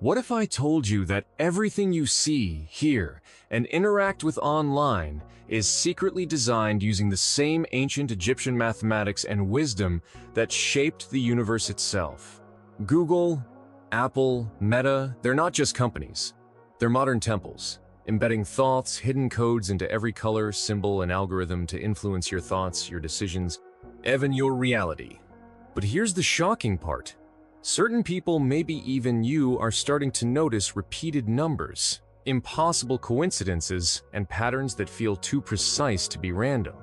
What if I told you that everything you see, hear, and interact with online is secretly designed using the same ancient Egyptian mathematics and wisdom that shaped the universe itself? Google, Apple, Meta, they're not just companies. They're modern temples, embedding Thoth's hidden codes into every color, symbol, and algorithm to influence your thoughts, your decisions, even your reality. But here's the shocking part. Certain people, maybe even you, are starting to notice repeated numbers, impossible coincidences, and patterns that feel too precise to be random.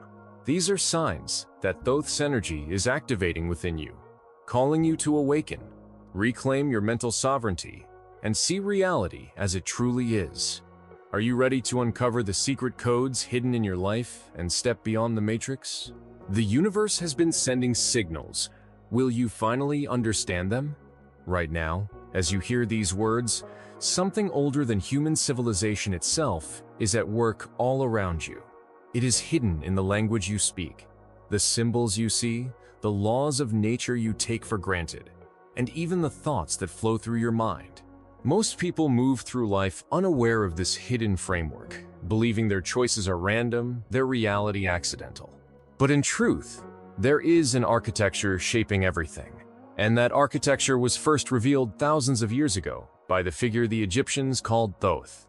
These are signs that Thoth's energy is activating within you, calling you to awaken, reclaim your mental sovereignty, and see reality as it truly is. Are you ready to uncover the secret codes hidden in your life and step beyond the matrix? The universe has been sending signals. Will you finally understand them? Right now, as you hear these words, something older than human civilization itself is at work all around you. It is hidden in the language you speak, the symbols you see, the laws of nature you take for granted, and even the thoughts that flow through your mind. Most people move through life unaware of this hidden framework, believing their choices are random, their reality accidental. But in truth, there is an architecture shaping everything, and that architecture was first revealed thousands of years ago by the figure the Egyptians called Thoth.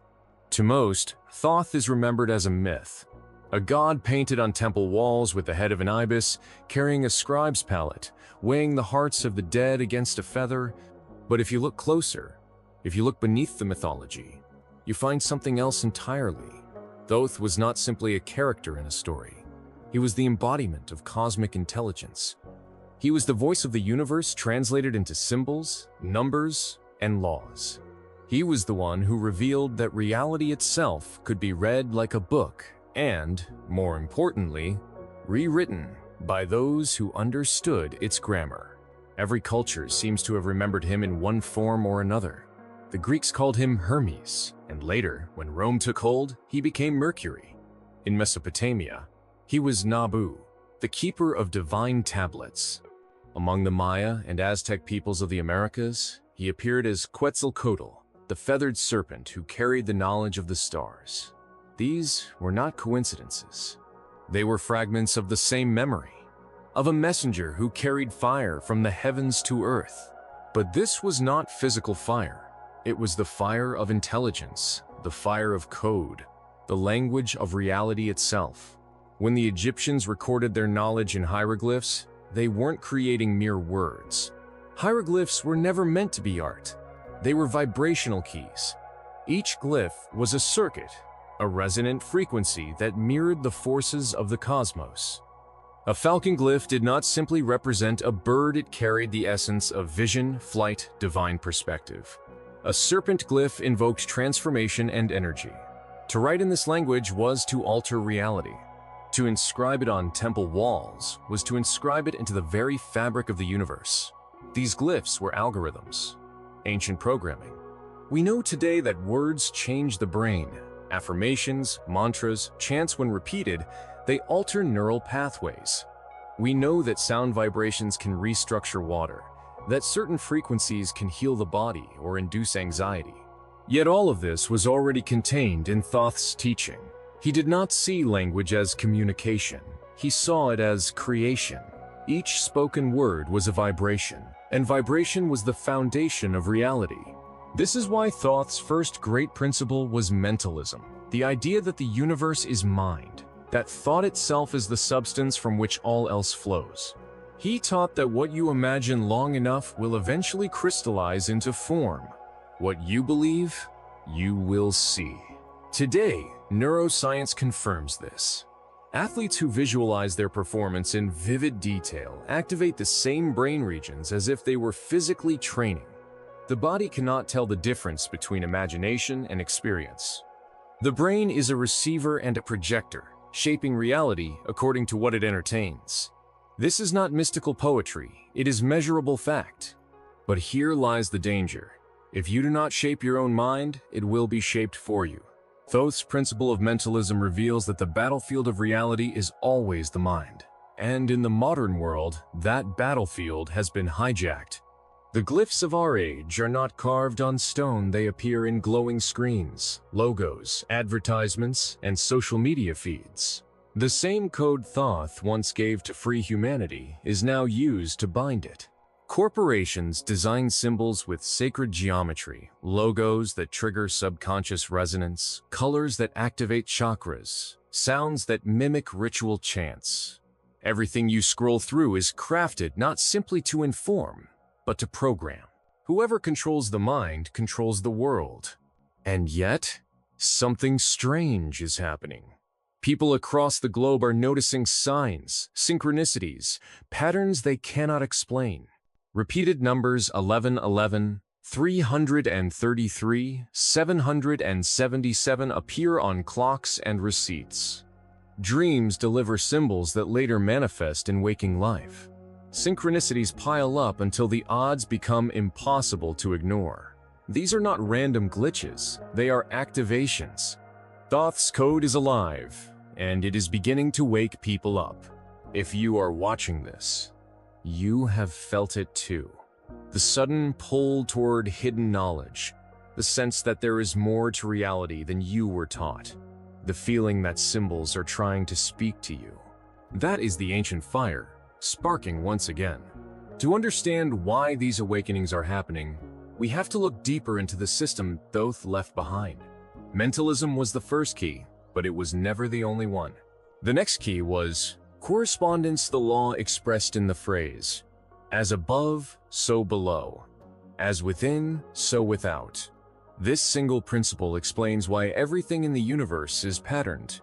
To most, Thoth is remembered as a myth, a god painted on temple walls with the head of an ibis, carrying a scribe's palette, weighing the hearts of the dead against a feather. But if you look closer, if you look beneath the mythology, you find something else entirely. Thoth was not simply a character in a story. He was the embodiment of cosmic intelligence. He was the voice of the universe translated into symbols, numbers, and laws. He was the one who revealed that reality itself could be read like a book and, more importantly, rewritten by those who understood its grammar. Every culture seems to have remembered him in one form or another. The Greeks called him Hermes, and later, when Rome took hold, he became Mercury. In Mesopotamia, he was Nabu, the keeper of divine tablets. Among the Maya and Aztec peoples of the Americas, he appeared as Quetzalcoatl, the feathered serpent who carried the knowledge of the stars. These were not coincidences. They were fragments of the same memory, of a messenger who carried fire from the heavens to earth. But this was not physical fire. It was the fire of intelligence, the fire of code, the language of reality itself. When the Egyptians recorded their knowledge in hieroglyphs, they weren't creating mere words. Hieroglyphs were never meant to be art. They were vibrational keys. Each glyph was a circuit, a resonant frequency that mirrored the forces of the cosmos. A falcon glyph did not simply represent a bird, it carried the essence of vision, flight, divine perspective. A serpent glyph invoked transformation and energy. To write in this language was to alter reality. To inscribe it on temple walls was to inscribe it into the very fabric of the universe. These glyphs were algorithms, ancient programming. We know today that words change the brain. Affirmations, mantras, chants when repeated, they alter neural pathways. We know that sound vibrations can restructure water, that certain frequencies can heal the body or induce anxiety. Yet all of this was already contained in Thoth's teaching. He did not see language as communication. He saw it as creation. Each spoken word was a vibration, and vibration was the foundation of reality. This is why Thoth's first great principle was mentalism, the idea that the universe is mind, that thought itself is the substance from which all else flows. He taught that what you imagine long enough will eventually crystallize into form. What you believe, you will see. Today, neuroscience confirms this. Athletes who visualize their performance in vivid detail activate the same brain regions as if they were physically training. The body cannot tell the difference between imagination and experience. The brain is a receiver and a projector, shaping reality according to what it entertains. This is not mystical poetry, it is measurable fact. But here lies the danger. If you do not shape your own mind, it will be shaped for you. Thoth's principle of mentalism reveals that the battlefield of reality is always the mind. And in the modern world, that battlefield has been hijacked. The glyphs of our age are not carved on stone, they appear in glowing screens, logos, advertisements, and social media feeds. The same code Thoth once gave to free humanity is now used to bind it. Corporations design symbols with sacred geometry, logos that trigger subconscious resonance, colors that activate chakras, sounds that mimic ritual chants. Everything you scroll through is crafted not simply to inform, but to program. Whoever controls the mind controls the world. And yet, something strange is happening. People across the globe are noticing signs, synchronicities, patterns they cannot explain. Repeated numbers 1111, 333, 777 appear on clocks and receipts. Dreams deliver symbols that later manifest in waking life. Synchronicities pile up until the odds become impossible to ignore. These are not random glitches, they are activations. Thoth's code is alive, and it is beginning to wake people up. If you are watching this, you have felt it too. The sudden pull toward hidden knowledge, the sense that there is more to reality than you were taught, the feeling that symbols are trying to speak to you. That is the ancient fire, sparking once again. To understand why these awakenings are happening, we have to look deeper into the system Thoth left behind. Mentalism was the first key, but it was never the only one. The next key was correspondence, the law expressed in the phrase, as above, so below, as within, so without. This single principle explains why everything in the universe is patterned.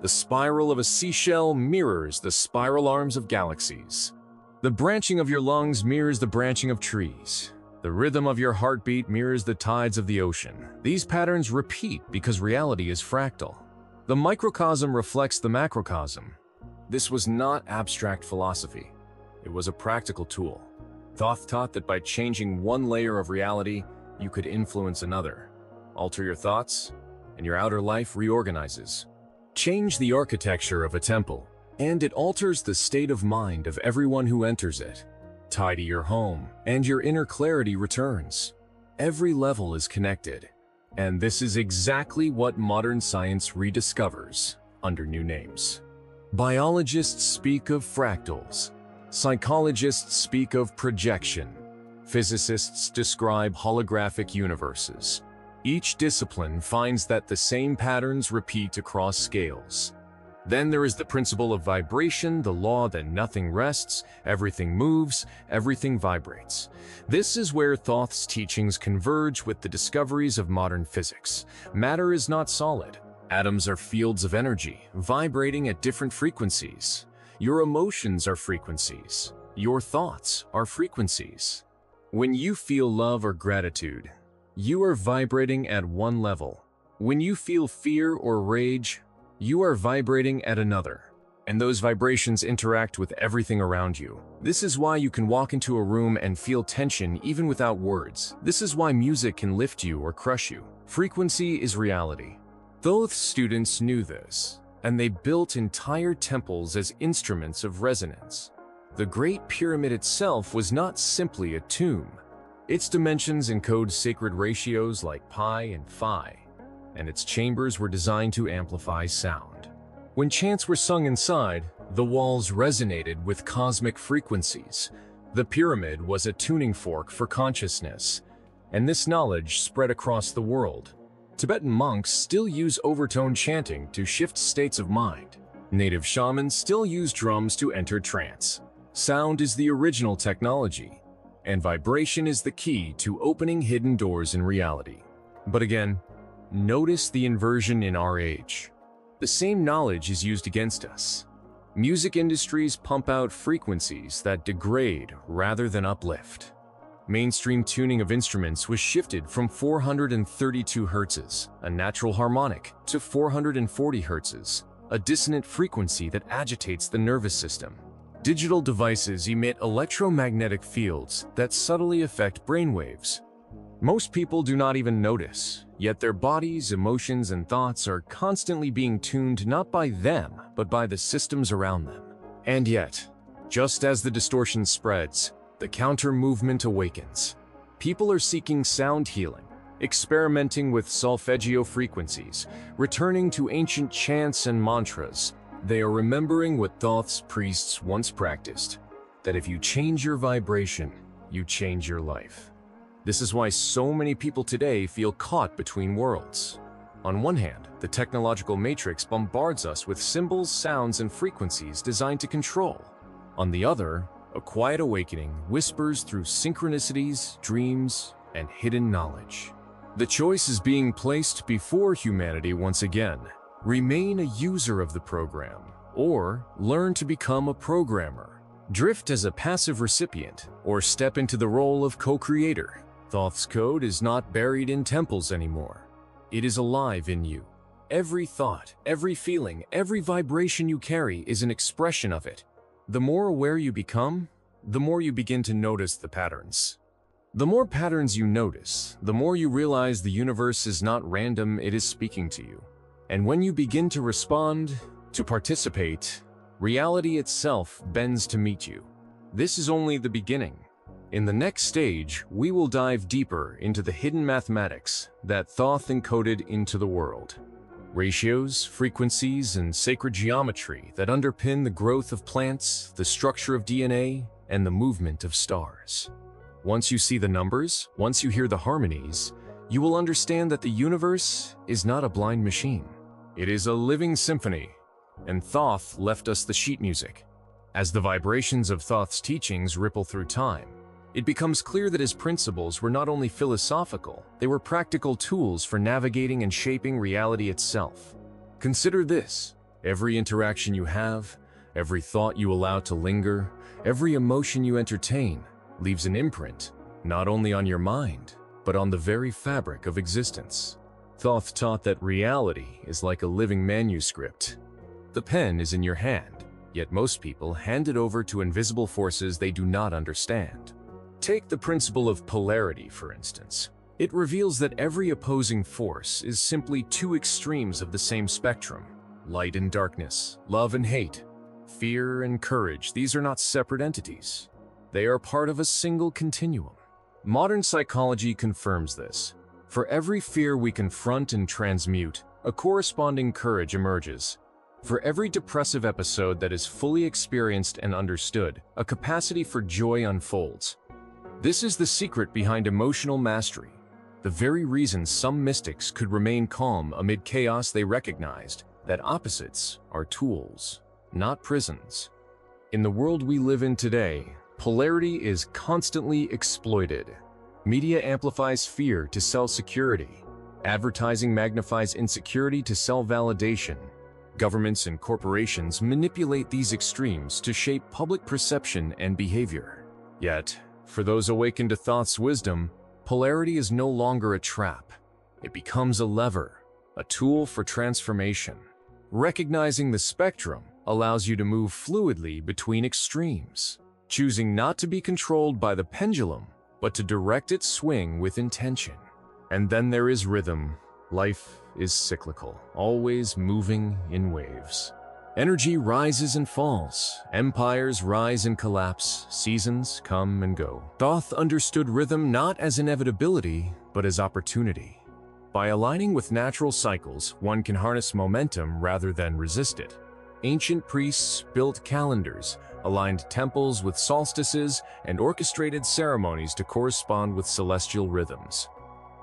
The spiral of a seashell mirrors the spiral arms of galaxies. The branching of your lungs mirrors the branching of trees. The rhythm of your heartbeat mirrors the tides of the ocean. These patterns repeat because reality is fractal. The microcosm reflects the macrocosm. This was not abstract philosophy. It was a practical tool. Thoth taught that by changing one layer of reality, you could influence another. Alter your thoughts, and your outer life reorganizes. Change the architecture of a temple, and it alters the state of mind of everyone who enters it. Tidy your home, and your inner clarity returns. Every level is connected, and this is exactly what modern science rediscovers under new names. Biologists speak of fractals. Psychologists speak of projection. Physicists describe holographic universes. Each discipline finds that the same patterns repeat across scales. Then there is the principle of vibration, the law that nothing rests, everything moves, everything vibrates. This is where Thoth's teachings converge with the discoveries of modern physics. Matter is not solid. Atoms are fields of energy, vibrating at different frequencies. Your emotions are frequencies. Your thoughts are frequencies. When you feel love or gratitude, you are vibrating at one level. When you feel fear or rage, you are vibrating at another. And those vibrations interact with everything around you. This is why you can walk into a room and feel tension even without words. This is why music can lift you or crush you. Frequency is reality. Thoth's students knew this, and they built entire temples as instruments of resonance. The Great Pyramid itself was not simply a tomb. Its dimensions encode sacred ratios like pi and phi, and its chambers were designed to amplify sound. When chants were sung inside, the walls resonated with cosmic frequencies. The pyramid was a tuning fork for consciousness, and this knowledge spread across the world. Tibetan monks still use overtone chanting to shift states of mind. Native shamans still use drums to enter trance. Sound is the original technology, and vibration is the key to opening hidden doors in reality. But again, notice the inversion in our age. The same knowledge is used against us. Music industries pump out frequencies that degrade rather than uplift. Mainstream tuning of instruments was shifted from 432 Hz, a natural harmonic, to 440 Hz, a dissonant frequency that agitates the nervous system. Digital devices emit electromagnetic fields that subtly affect brainwaves. Most people do not even notice, yet their bodies, emotions, and thoughts are constantly being tuned not by them, but by the systems around them. And yet, just as the distortion spreads, The counter-movement awakens. People are seeking sound healing, experimenting with solfeggio frequencies, returning to ancient chants and mantras. They are remembering what Thoth's priests once practiced, that if you change your vibration, you change your life. This is why so many people today feel caught between worlds. On one hand, the technological matrix bombards us with symbols, sounds, and frequencies designed to control. On the other, a quiet awakening whispers through synchronicities, dreams, and hidden knowledge. The choice is being placed before humanity once again. Remain a user of the program, or learn to become a programmer. Drift as a passive recipient, or step into the role of co-creator. Thoth's code is not buried in temples anymore. It is alive in you. Every thought, every feeling, every vibration you carry is an expression of it. The more aware you become, the more you begin to notice the patterns. The more patterns you notice, the more you realize the universe is not random, it is speaking to you. And when you begin to respond, to participate, reality itself bends to meet you. This is only the beginning. In the next stage, we will dive deeper into the hidden mathematics that Thoth encoded into the world. Ratios, frequencies, and sacred geometry that underpin the growth of plants, the structure of DNA, and the movement of stars. Once you see the numbers, once you hear the harmonies, you will understand that the universe is not a blind machine. It is a living symphony, and Thoth left us the sheet music. As the vibrations of Thoth's teachings ripple through time, it becomes clear that his principles were not only philosophical, they were practical tools for navigating and shaping reality itself. Consider this: every interaction you have, every thought you allow to linger, every emotion you entertain, leaves an imprint, not only on your mind, but on the very fabric of existence. Thoth taught that reality is like a living manuscript. The pen is in your hand, yet most people hand it over to invisible forces they do not understand. Take the principle of polarity, for instance. It reveals that every opposing force is simply two extremes of the same spectrum. Light and darkness, love and hate, fear and courage, these are not separate entities. They are part of a single continuum. Modern psychology confirms this. For every fear we confront and transmute, a corresponding courage emerges. For every depressive episode that is fully experienced and understood, a capacity for joy unfolds. This is the secret behind emotional mastery. The very reason some mystics could remain calm amid chaos, they recognized that opposites are tools, not prisons. In the world we live in today, polarity is constantly exploited. Media amplifies fear to sell security. Advertising magnifies insecurity to sell validation. Governments and corporations manipulate these extremes to shape public perception and behavior. Yet, for those awakened to Thoth's wisdom, polarity is no longer a trap. It becomes a lever, a tool for transformation. Recognizing the spectrum allows you to move fluidly between extremes, choosing not to be controlled by the pendulum, but to direct its swing with intention. And then there is rhythm. Life is cyclical, always moving in waves. Energy rises and falls, empires rise and collapse, seasons come and go. Thoth understood rhythm not as inevitability, but as opportunity. By aligning with natural cycles, one can harness momentum rather than resist it. Ancient priests built calendars, aligned temples with solstices, and orchestrated ceremonies to correspond with celestial rhythms.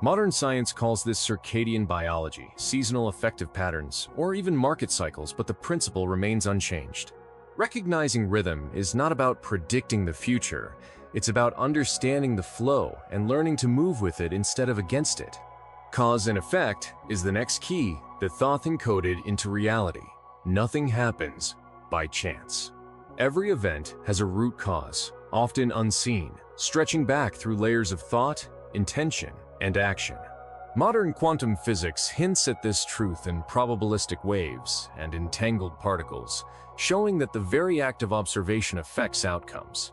Modern science calls this circadian biology, seasonal affective patterns, or even market cycles, but the principle remains unchanged. Recognizing rhythm is not about predicting the future, it's about understanding the flow and learning to move with it instead of against it. Cause and effect is the next key that Thoth encoded into reality. Nothing happens by chance. Every event has a root cause, often unseen, stretching back through layers of thought, intention, and action. Modern quantum physics hints at this truth in probabilistic waves and entangled particles, showing that the very act of observation affects outcomes.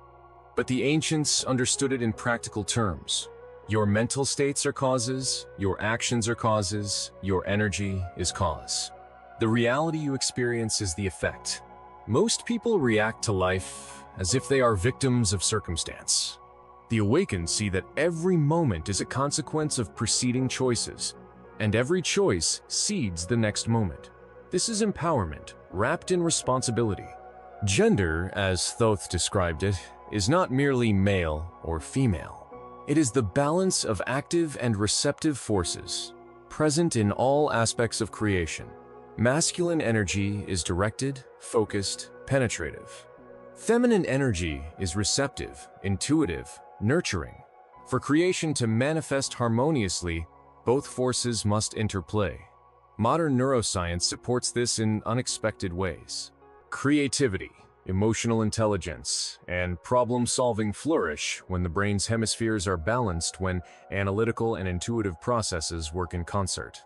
But the ancients understood it in practical terms. Your mental states are causes, your actions are causes, your energy is cause. The reality you experience is the effect. Most people react to life as if they are victims of circumstance. The awakened see that every moment is a consequence of preceding choices, and every choice seeds the next moment. This is empowerment, wrapped in responsibility. Gender, as Thoth described it, is not merely male or female. It is the balance of active and receptive forces, present in all aspects of creation. Masculine energy is directed, focused, penetrative. Feminine energy is receptive, intuitive, nurturing. For creation to manifest harmoniously, both forces must interplay. Modern neuroscience supports this in unexpected ways. Creativity, emotional intelligence, and problem-solving flourish when the brain's hemispheres are balanced, when analytical and intuitive processes work in concert.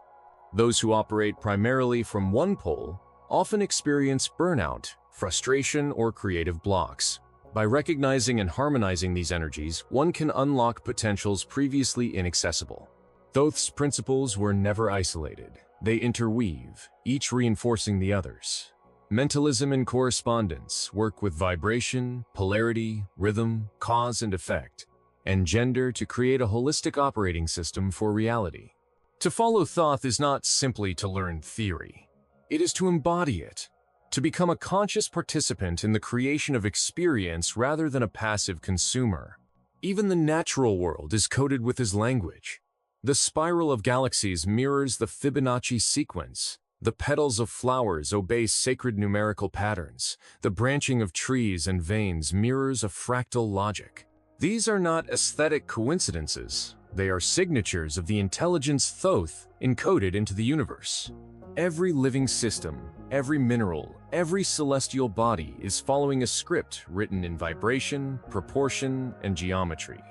Those who operate primarily from one pole often experience burnout, frustration, or creative blocks. By recognizing and harmonizing these energies, one can unlock potentials previously inaccessible. Thoth's principles were never isolated. They interweave, each reinforcing the others. Mentalism and correspondence work with vibration, polarity, rhythm, cause and effect, and gender to create a holistic operating system for reality. To follow Thoth is not simply to learn theory. It is to embody it, to become a conscious participant in the creation of experience rather than a passive consumer. Even the natural world is coded with his language. The spiral of galaxies mirrors the Fibonacci sequence. The petals of flowers obey sacred numerical patterns. The branching of trees and veins mirrors a fractal logic. These are not aesthetic coincidences. They are signatures of the intelligence Thoth encoded into the universe. Every living system, every mineral, every celestial body is following a script written in vibration, proportion, and geometry.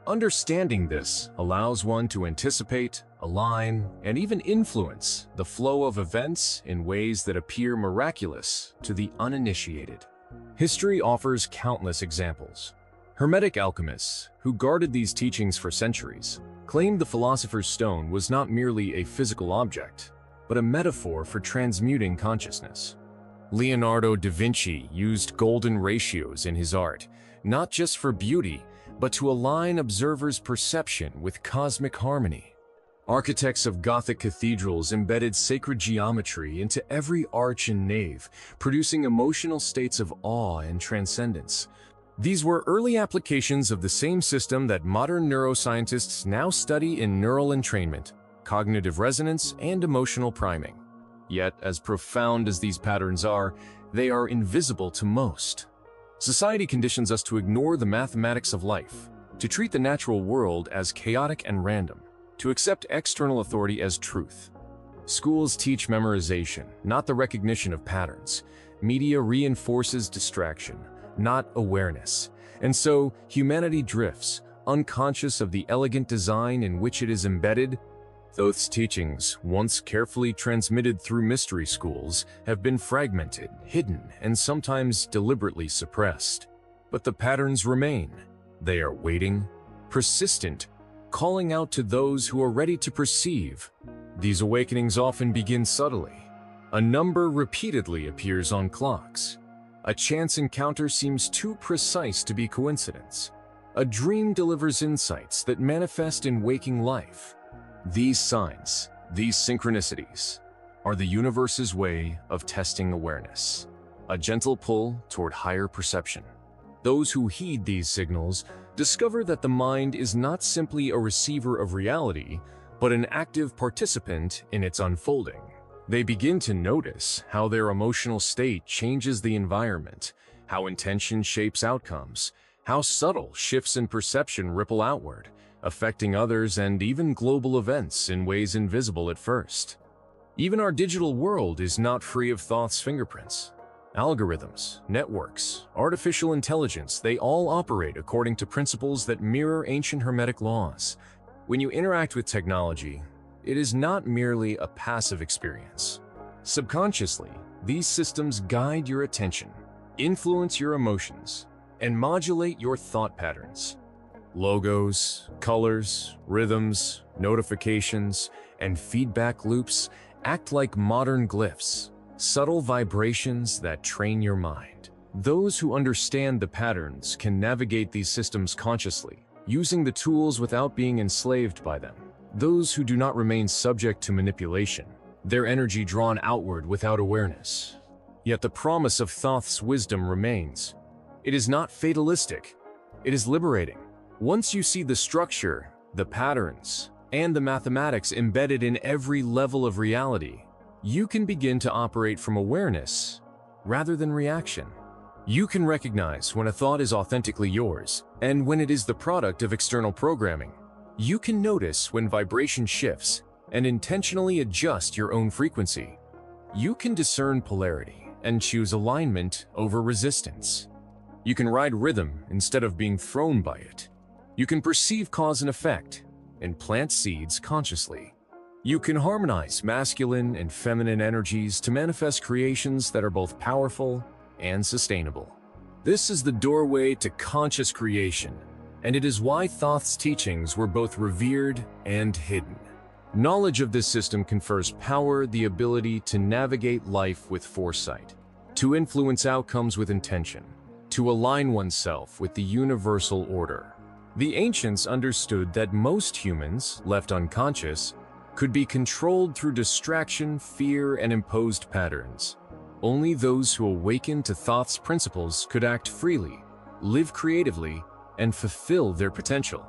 Understanding this allows one to anticipate, align, and even influence the flow of events in ways that appear miraculous to the uninitiated. History offers countless examples. Hermetic alchemists, who guarded these teachings for centuries, claimed the philosopher's stone was not merely a physical object, but a metaphor for transmuting consciousness. Leonardo da Vinci used golden ratios in his art, not just for beauty, but to align observers' perception with cosmic harmony. Architects of Gothic cathedrals embedded sacred geometry into every arch and nave, producing emotional states of awe and transcendence. These were early applications of the same system that modern neuroscientists now study in neural entrainment, cognitive resonance, and emotional priming. Yet, as profound as these patterns are, they are invisible to most. Society conditions us to ignore the mathematics of life, to treat the natural world as chaotic and random, to accept external authority as truth. Schools teach memorization, not the recognition of patterns. Media reinforces distraction, not awareness. And so, humanity drifts, unconscious of the elegant design in which it is embedded. Thoth's teachings, once carefully transmitted through mystery schools, have been fragmented, hidden, and sometimes deliberately suppressed. But the patterns remain. They are waiting, persistent, calling out to those who are ready to perceive. These awakenings often begin subtly. A number repeatedly appears on clocks. A chance encounter seems too precise to be coincidence. A dream delivers insights that manifest in waking life. These signs, these synchronicities, are the universe's way of testing awareness, a gentle pull toward higher perception. Those who heed these signals discover that the mind is not simply a receiver of reality, but an active participant in its unfolding. They begin to notice how their emotional state changes the environment, how intention shapes outcomes, how subtle shifts in perception ripple outward, affecting others and even global events in ways invisible at first. Even our digital world is not free of Thoth's fingerprints. Algorithms, networks, artificial intelligence, they all operate according to principles that mirror ancient Hermetic laws. When you interact with technology, it is not merely a passive experience. Subconsciously, these systems guide your attention, influence your emotions, and modulate your thought patterns. Logos, colors, rhythms, notifications, and feedback loops act like modern glyphs, subtle vibrations that train your mind. Those who understand the patterns can navigate these systems consciously, using the tools without being enslaved by them. Those who do not remain subject to manipulation, their energy drawn outward without awareness. Yet the promise of Thoth's wisdom remains. It is not fatalistic, it is liberating. Once you see the structure, the patterns, and the mathematics embedded in every level of reality, you can begin to operate from awareness rather than reaction. You can recognize when a thought is authentically yours and when it is the product of external programming. You can notice when vibration shifts and intentionally adjust your own frequency. You can discern polarity and choose alignment over resistance. You can ride rhythm instead of being thrown by it. You can perceive cause and effect and plant seeds consciously. You can harmonize masculine and feminine energies to manifest creations that are both powerful and sustainable. This is the doorway to conscious creation, and it is why Thoth's teachings were both revered and hidden. Knowledge of this system confers power, the ability to navigate life with foresight, to influence outcomes with intention, to align oneself with the universal order. The ancients understood that most humans, left unconscious, could be controlled through distraction, fear, and imposed patterns. Only those who awakened to Thoth's principles could act freely, live creatively, and fulfill their potential.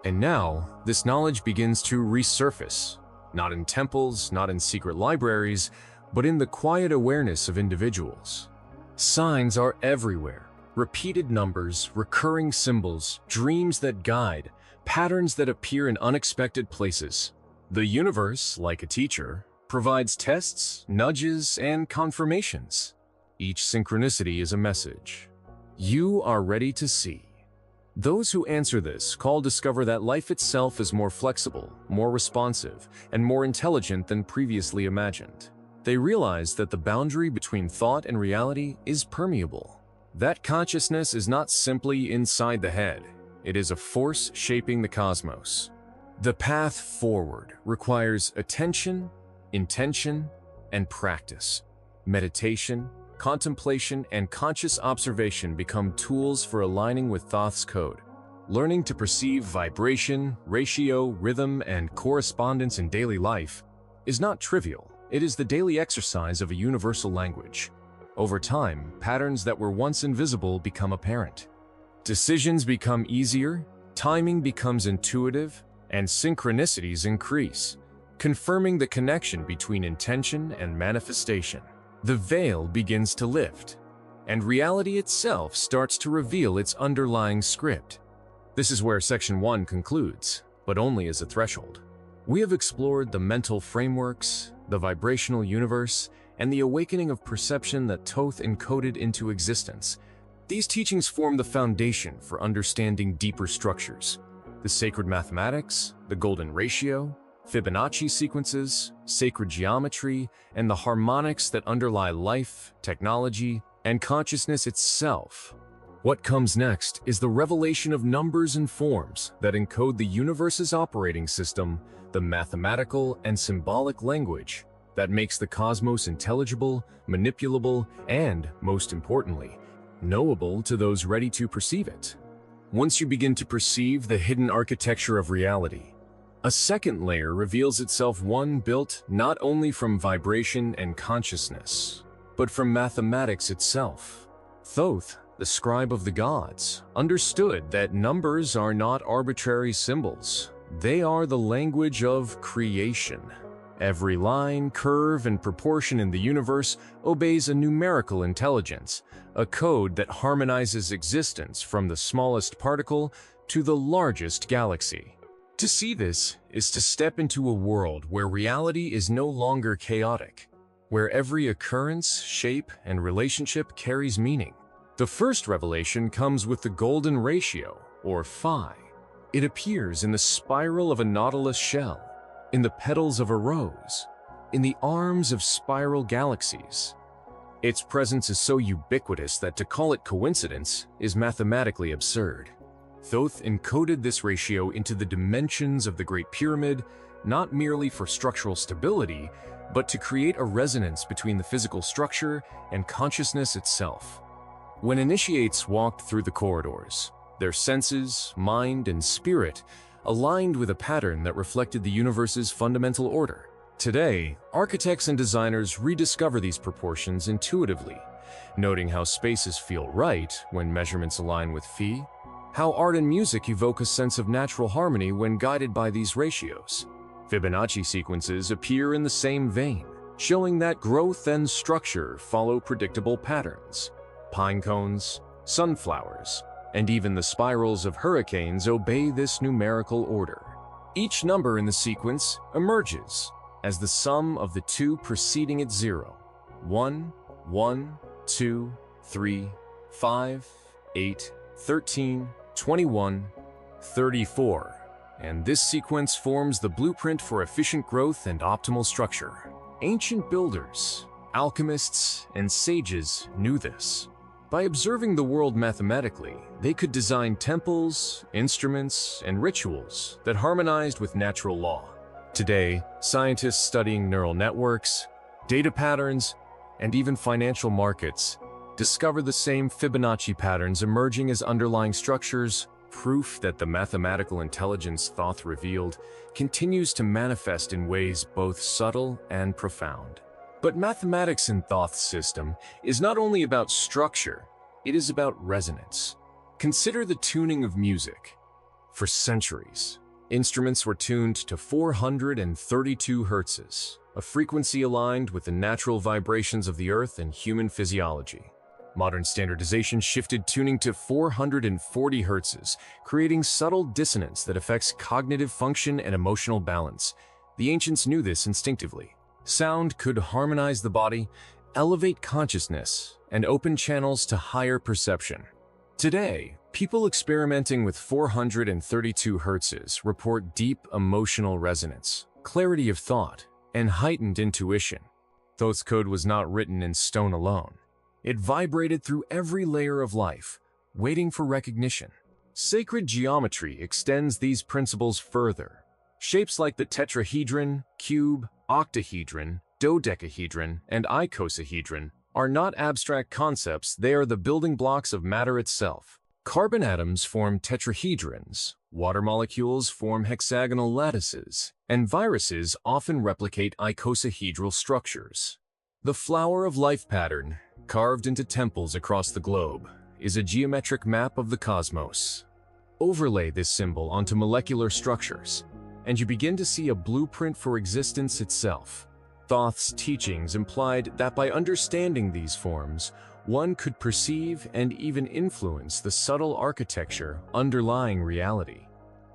And now, this knowledge begins to resurface, not in temples, not in secret libraries, but in the quiet awareness of individuals. Signs are everywhere. Repeated numbers, recurring symbols, dreams that guide, patterns that appear in unexpected places. The universe, like a teacher, provides tests, nudges, and confirmations. Each synchronicity is a message. You are ready to see. Those who answer this call discover that life itself is more flexible, more responsive, and more intelligent than previously imagined. They realize that the boundary between thought and reality is permeable. That consciousness is not simply inside the head. It is a force shaping the cosmos. The path forward requires attention, intention, and practice. Meditation, contemplation, and conscious observation become tools for aligning with Thoth's code. Learning to perceive vibration, ratio, rhythm, and correspondence in daily life is not trivial. It is the daily exercise of a universal language. Over time, patterns that were once invisible become apparent. Decisions become easier, timing becomes intuitive, and synchronicities increase, confirming the connection between intention and manifestation. The veil begins to lift, and reality itself starts to reveal its underlying script. This is where Section 1 concludes, but only as a threshold. We have explored the mental frameworks, the vibrational universe, and the awakening of perception that Thoth encoded into existence. These teachings form the foundation for understanding deeper structures: the sacred mathematics, the golden ratio, Fibonacci sequences, sacred geometry, and the harmonics that underlie life, technology, and consciousness itself. What comes next is the revelation of numbers and forms that encode the universe's operating system, the mathematical and symbolic language that makes the cosmos intelligible, manipulable, and, most importantly, knowable to those ready to perceive it. Once you begin to perceive the hidden architecture of reality, a second layer reveals itself, one built not only from vibration and consciousness, but from mathematics itself. Thoth, the scribe of the gods, understood that numbers are not arbitrary symbols. They are the language of creation. Every line, curve, and proportion in the universe obeys a numerical intelligence, a code that harmonizes existence from the smallest particle to the largest galaxy. To see this is to step into a world where reality is no longer chaotic, where every occurrence, shape, and relationship carries meaning. The first revelation comes with the golden ratio, or phi. It appears in the spiral of a nautilus shell, in the petals of a rose, in the arms of spiral galaxies. Its presence is so ubiquitous that to call it coincidence is mathematically absurd. Thoth encoded this ratio into the dimensions of the Great Pyramid, not merely for structural stability, but to create a resonance between the physical structure and consciousness itself. When initiates walked through the corridors, their senses, mind, and spirit aligned with a pattern that reflected the universe's fundamental order. Today, architects and designers rediscover these proportions intuitively, noting how spaces feel right when measurements align with phi, how art and music evoke a sense of natural harmony when guided by these ratios. Fibonacci sequences appear in the same vein, showing that growth and structure follow predictable patterns. Pine cones, sunflowers, and even the spirals of hurricanes obey this numerical order. Each number in the sequence emerges as the sum of the two preceding it: 0, 1, 1, 2, 3, 5, 8, 13, 21, 34. And this sequence forms the blueprint for efficient growth and optimal structure. Ancient builders, alchemists, and sages knew this. By observing the world mathematically, they could design temples, instruments, and rituals that harmonized with natural law. Today, scientists studying neural networks, data patterns, and even financial markets discover the same Fibonacci patterns emerging as underlying structures, proof that the mathematical intelligence Thoth revealed continues to manifest in ways both subtle and profound. But mathematics in Thoth's system is not only about structure, it is about resonance. Consider the tuning of music. For centuries, instruments were tuned to 432 hertzes, a frequency aligned with the natural vibrations of the earth and human physiology. Modern standardization shifted tuning to 440 hertzes, creating subtle dissonance that affects cognitive function and emotional balance. The ancients knew this instinctively. Sound could harmonize the body, elevate consciousness, and open channels to higher perception. Today, people experimenting with 432 hertzes report deep emotional resonance, clarity of thought, and heightened intuition. Thoth Decode was not written in stone alone. It vibrated through every layer of life, waiting for recognition. Sacred geometry extends these principles further. Shapes like the tetrahedron, cube, octahedron, dodecahedron, and icosahedron are not abstract concepts, they are the building blocks of matter itself. Carbon atoms form tetrahedrons, water molecules form hexagonal lattices, and viruses often replicate icosahedral structures. The flower of life pattern, carved into temples across the globe, is a geometric map of the cosmos. Overlay this symbol onto molecular structures, and you begin to see a blueprint for existence itself. Thoth's teachings implied that by understanding these forms, one could perceive and even influence the subtle architecture underlying reality.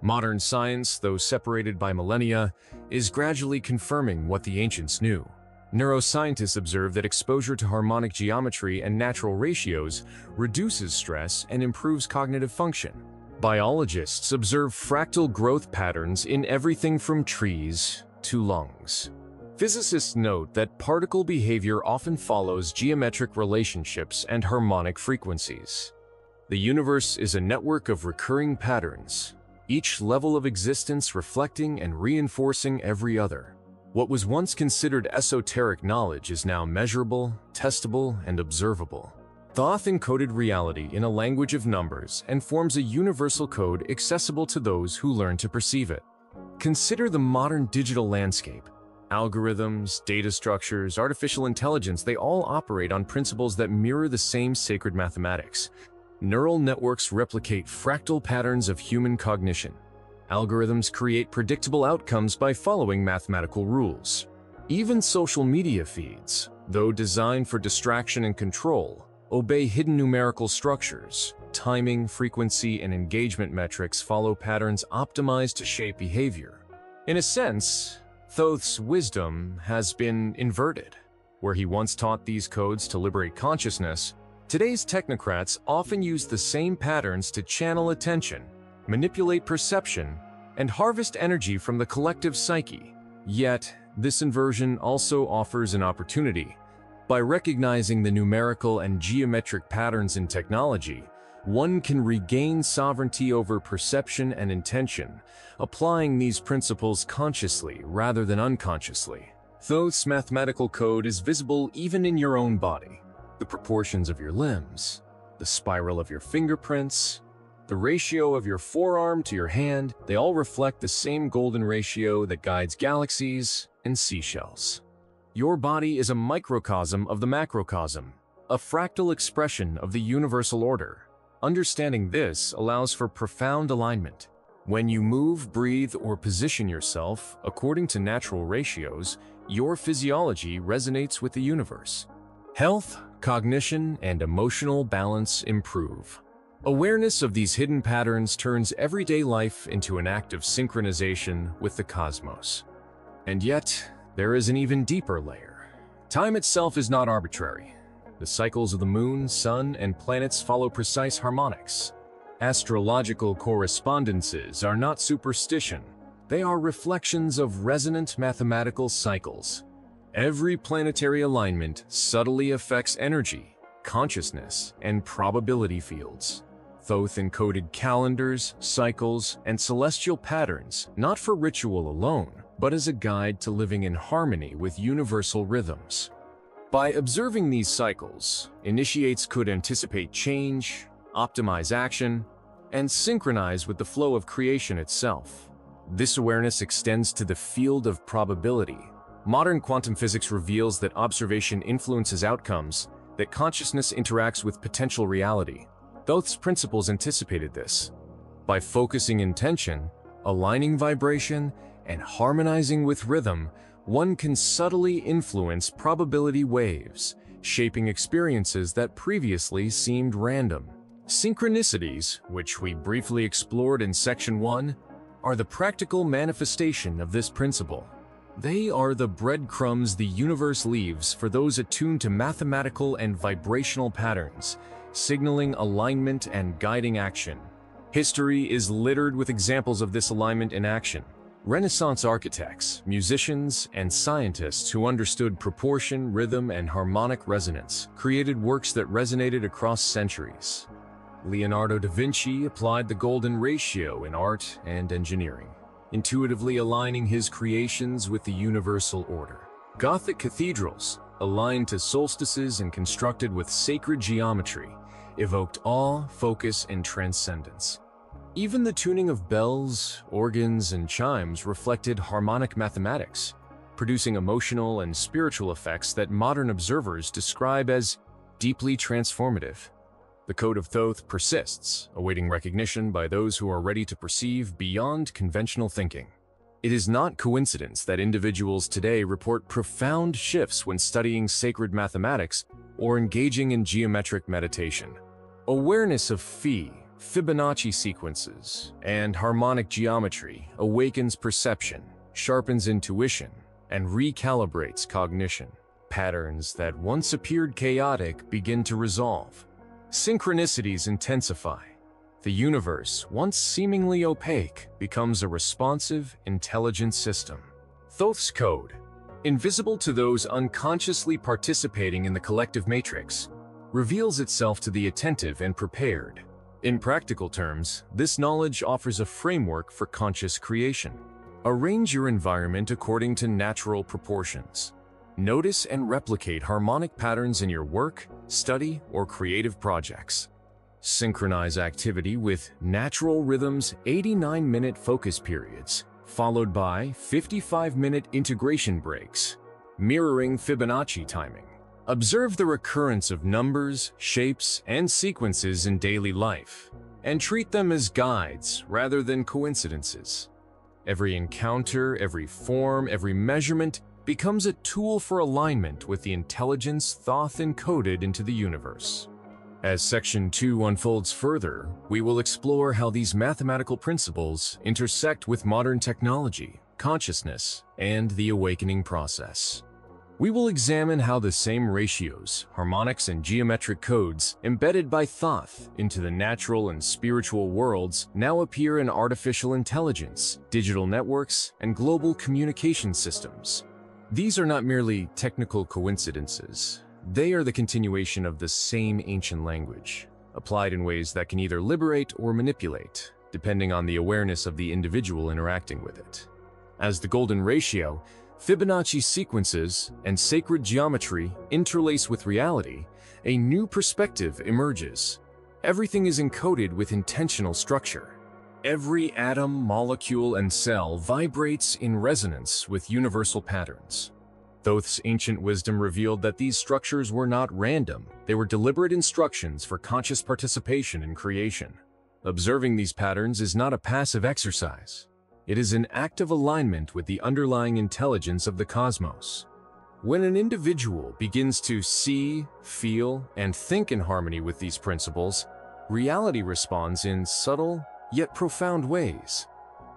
Modern science, though separated by millennia, is gradually confirming what the ancients knew. Neuroscientists observe that exposure to harmonic geometry and natural ratios reduces stress and improves cognitive function. Biologists observe fractal growth patterns in everything from trees to lungs. Physicists note that particle behavior often follows geometric relationships and harmonic frequencies. The universe is a network of recurring patterns, each level of existence reflecting and reinforcing every other. What was once considered esoteric knowledge is now measurable, testable, and observable. Thoth encoded reality in a language of numbers and forms a universal code accessible to those who learn to perceive it. Consider the modern digital landscape. Algorithms, data structures, artificial intelligence, they all operate on principles that mirror the same sacred mathematics. Neural networks replicate fractal patterns of human cognition. Algorithms create predictable outcomes by following mathematical rules. Even social media feeds, though designed for distraction and control, obey hidden numerical structures. Timing, frequency, and engagement metrics follow patterns optimized to shape behavior. In a sense, Thoth's wisdom has been inverted. Where he once taught these codes to liberate consciousness, today's technocrats often use the same patterns to channel attention, manipulate perception, and harvest energy from the collective psyche. Yet, this inversion also offers an opportunity. By recognizing the numerical and geometric patterns in technology, one can regain sovereignty over perception and intention, applying these principles consciously rather than unconsciously. Thoth's mathematical code is visible even in your own body, the proportions of your limbs, the spiral of your fingerprints, the ratio of your forearm to your hand, they all reflect the same golden ratio that guides galaxies and seashells. Your body is a microcosm of the macrocosm, a fractal expression of the universal order. Understanding this allows for profound alignment. When you move, breathe, or position yourself according to natural ratios, your physiology resonates with the universe. Health, cognition, and emotional balance improve. Awareness of these hidden patterns turns everyday life into an act of synchronization with the cosmos. And yet, there is an even deeper layer. Time itself is not arbitrary. The cycles of the moon, sun, and planets follow precise harmonics. Astrological correspondences are not superstition. They are reflections of resonant mathematical cycles. Every planetary alignment subtly affects energy, consciousness, and probability fields. Thoth encoded calendars, cycles, and celestial patterns, not for ritual alone, but as a guide to living in harmony with universal rhythms. By observing these cycles, initiates could anticipate change, optimize action, and synchronize with the flow of creation itself. This awareness extends to the field of probability. Modern quantum physics reveals that observation influences outcomes, that consciousness interacts with potential reality. Thoth's principles anticipated this. By focusing intention, aligning vibration, and harmonizing with rhythm, one can subtly influence probability waves, shaping experiences that previously seemed random. Synchronicities, which we briefly explored in Section 1, are the practical manifestation of this principle. They are the breadcrumbs the universe leaves for those attuned to mathematical and vibrational patterns, signaling alignment and guiding action. History is littered with examples of this alignment in action. Renaissance architects, musicians, and scientists who understood proportion, rhythm, and harmonic resonance created works that resonated across centuries. Leonardo da Vinci applied the golden ratio in art and engineering, intuitively aligning his creations with the universal order. Gothic cathedrals, aligned to solstices and constructed with sacred geometry, evoked awe, focus, and transcendence. Even the tuning of bells, organs, and chimes reflected harmonic mathematics, producing emotional and spiritual effects that modern observers describe as deeply transformative. The Code of Thoth persists, awaiting recognition by those who are ready to perceive beyond conventional thinking. It is not coincidence that individuals today report profound shifts when studying sacred mathematics or engaging in geometric meditation. Awareness of Fibonacci sequences, and harmonic geometry awakens perception, sharpens intuition, and recalibrates cognition. Patterns that once appeared chaotic begin to resolve. Synchronicities intensify. The universe, once seemingly opaque, becomes a responsive, intelligent system. Thoth's code, invisible to those unconsciously participating in the collective matrix, reveals itself to the attentive and prepared. In practical terms, this knowledge offers a framework for conscious creation. Arrange your environment according to natural proportions. Notice and replicate harmonic patterns in your work, study, or creative projects. Synchronize activity with natural rhythms' 89-minute focus periods, followed by 55-minute integration breaks, mirroring Fibonacci timing. Observe the recurrence of numbers, shapes, and sequences in daily life, and treat them as guides rather than coincidences. Every encounter, every form, every measurement becomes a tool for alignment with the intelligence Thoth encoded into the universe. As Section 2 unfolds further, we will explore how these mathematical principles intersect with modern technology, consciousness, and the awakening process. We will examine how the same ratios, harmonics, and geometric codes embedded by Thoth into the natural and spiritual worlds now appear in artificial intelligence, digital networks, and global communication systems. These are not merely technical coincidences. They are the continuation of the same ancient language, applied in ways that can either liberate or manipulate, depending on the awareness of the individual interacting with it. As the golden ratio, Fibonacci sequences, and sacred geometry interlace with reality, a new perspective emerges. Everything is encoded with intentional structure. Every atom, molecule, and cell vibrates in resonance with universal patterns. Thoth's ancient wisdom revealed that these structures were not random, they were deliberate instructions for conscious participation in creation. Observing these patterns is not a passive exercise. It is an active alignment with the underlying intelligence of the cosmos. When an individual begins to see, feel, and think in harmony with these principles, reality responds in subtle yet profound ways.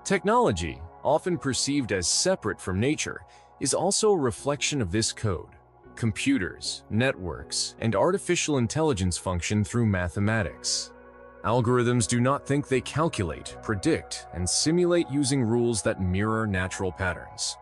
Technology, often perceived as separate from nature, is also a reflection of this code. Computers, networks, and artificial intelligence function through mathematics. Algorithms do not think, they calculate, predict, and simulate using rules that mirror natural patterns.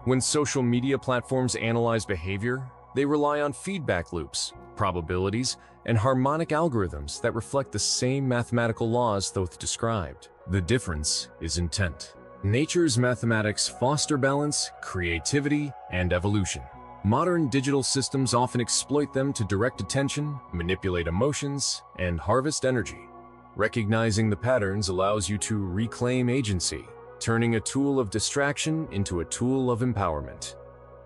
When social media platforms analyze behavior, they rely on feedback loops, probabilities, and harmonic algorithms that reflect the same mathematical laws Thoth described. The difference is intent. Nature's mathematics foster balance, creativity, and evolution. Modern digital systems often exploit them to direct attention, manipulate emotions, and harvest energy. Recognizing the patterns allows you to reclaim agency, turning a tool of distraction into a tool of empowerment.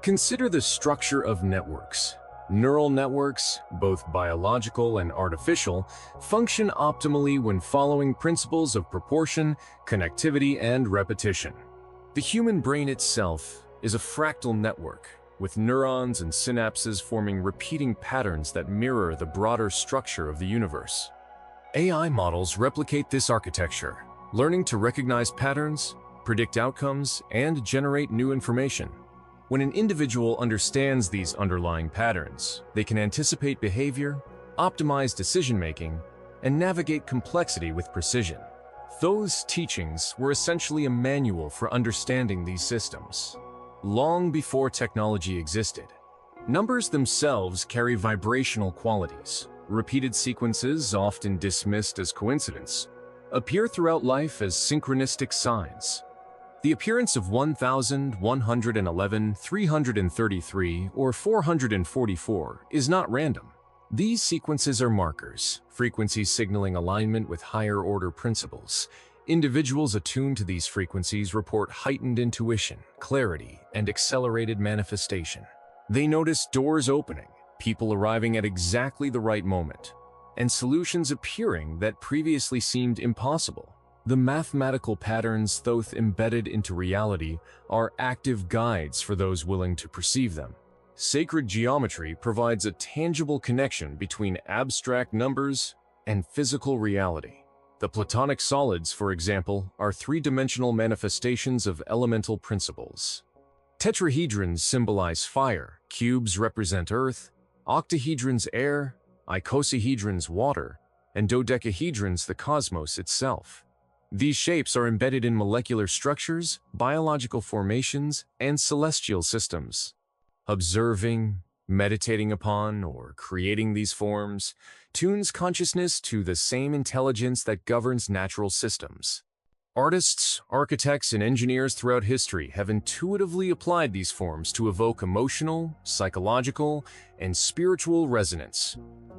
Consider the structure of networks. Neural networks, both biological and artificial, function optimally when following principles of proportion, connectivity, and repetition. The human brain itself is a fractal network, with neurons and synapses forming repeating patterns that mirror the broader structure of the universe. AI models replicate this architecture, learning to recognize patterns, predict outcomes, and generate new information. When an individual understands these underlying patterns, they can anticipate behavior, optimize decision-making, and navigate complexity with precision. Thoth's teachings were essentially a manual for understanding these systems. Long before technology existed, numbers themselves carry vibrational qualities. Repeated sequences, often dismissed as coincidence, appear throughout life as synchronistic signs. The appearance of 1111, 333, or 444 is not random. These sequences are markers, frequencies signaling alignment with higher-order principles. Individuals attuned to these frequencies report heightened intuition, clarity, and accelerated manifestation. They notice doors opening, people arriving at exactly the right moment, and solutions appearing that previously seemed impossible. The mathematical patterns Thoth embedded into reality are active guides for those willing to perceive them. Sacred geometry provides a tangible connection between abstract numbers and physical reality. The Platonic solids, for example, are three-dimensional manifestations of elemental principles. Tetrahedrons symbolize fire, cubes represent earth, octahedrons air, icosahedrons water, and dodecahedrons the cosmos itself. These shapes are embedded in molecular structures, biological formations, and celestial systems. Observing, meditating upon, or creating these forms tunes consciousness to the same intelligence that governs natural systems. Artists, architects, and engineers throughout history have intuitively applied these forms to evoke emotional, psychological, and spiritual resonance.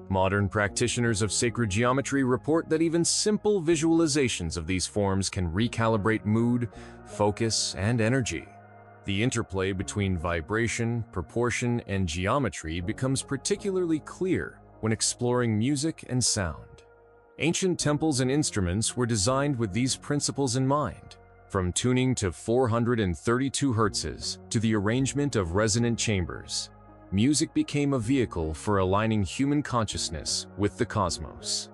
Modern practitioners of sacred geometry report that even simple visualizations of these forms can recalibrate mood, focus, and energy. The interplay between vibration, proportion, and geometry becomes particularly clear when exploring music and sound. Ancient temples and instruments were designed with these principles in mind, from tuning to 432 Hz to the arrangement of resonant chambers. Music became a vehicle for aligning human consciousness with the cosmos.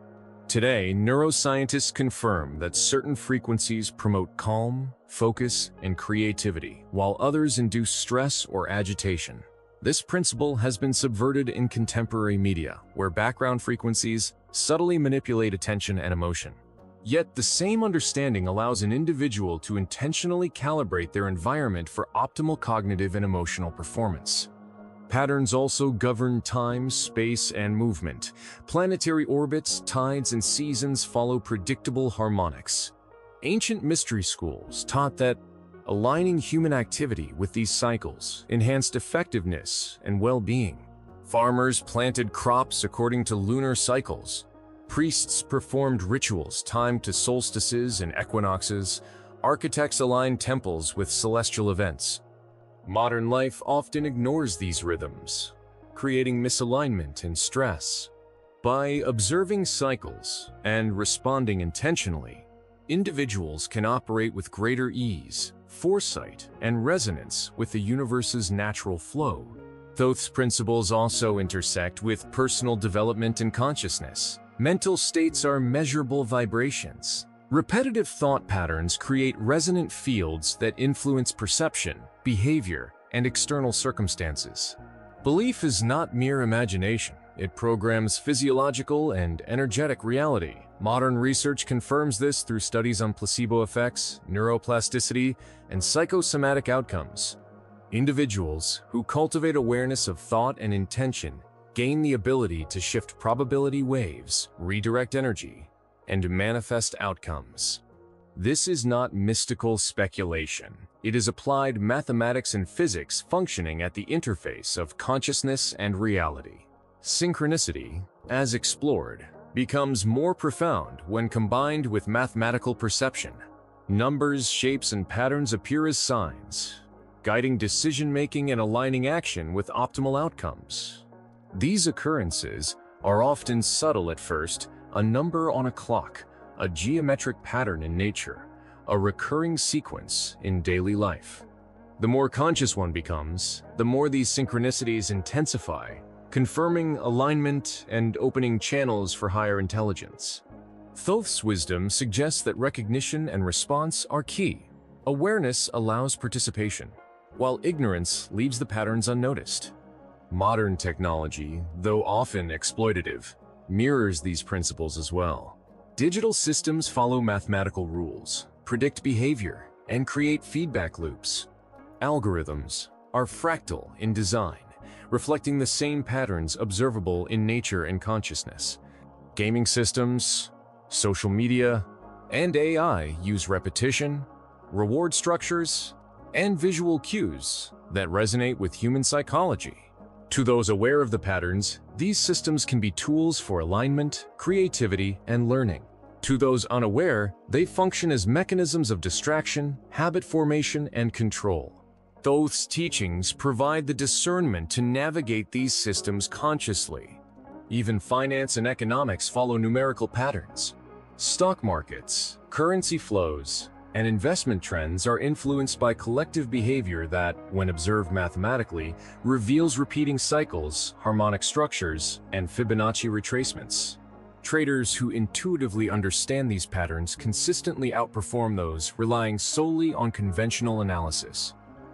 Today, neuroscientists confirm that certain frequencies promote calm, focus, and creativity, while others induce stress or agitation. This principle has been subverted in contemporary media, where background frequencies subtly manipulate attention and emotion. Yet, the same understanding allows an individual to intentionally calibrate their environment for optimal cognitive and emotional performance. Patterns also govern time, space, and movement. Planetary orbits, tides, and seasons follow predictable harmonics. Ancient mystery schools taught that aligning human activity with these cycles enhanced effectiveness and well-being. Farmers planted crops according to lunar cycles, Priests performed rituals timed to solstices and equinoxes. Architects aligned temples with celestial events. Modern life often ignores these rhythms, creating misalignment and stress. By observing cycles and responding intentionally, individuals can operate with greater ease, foresight, and resonance with the universe's natural flow. Thoth's principles also intersect with personal development and consciousness. Mental states are measurable vibrations. Repetitive thought patterns create resonant fields that influence perception, behavior, and external circumstances. Belief is not mere imagination. It programs physiological and energetic reality. Modern research confirms this through studies on placebo effects, neuroplasticity, and psychosomatic outcomes. Individuals who cultivate awareness of thought and intention gain the ability to shift probability waves, redirect energy, and manifest outcomes. This is not mystical speculation. It is applied mathematics and physics functioning at the interface of consciousness and reality. Synchronicity, as explored, becomes more profound when combined with mathematical perception. Numbers, shapes, and patterns appear as signs, guiding decision-making and aligning action with optimal outcomes. These occurrences are often subtle at first: a number on a clock, a geometric pattern in nature, a recurring sequence in daily life. The more conscious one becomes, the more these synchronicities intensify, confirming alignment and opening channels for higher intelligence. Thoth's wisdom suggests that recognition and response are key. Awareness allows participation, while ignorance leaves the patterns unnoticed. Modern technology, though often exploitative, mirrors these principles as well. Digital systems follow mathematical rules, predict behavior, and create feedback loops. Algorithms are fractal in design, reflecting the same patterns observable in nature and consciousness. Gaming systems, social media, and AI use repetition, reward structures, and visual cues that resonate with human psychology. To those aware of the patterns, these systems can be tools for alignment, creativity, and learning. To those unaware, they function as mechanisms of distraction, habit formation, and control. Thoth's teachings provide the discernment to navigate these systems consciously. Even finance and economics follow numerical patterns. Stock markets, currency flows, and investment trends are influenced by collective behavior that, when observed mathematically, reveals repeating cycles, harmonic structures, and Fibonacci retracements. Traders who intuitively understand these patterns consistently outperform those relying solely on conventional analysis.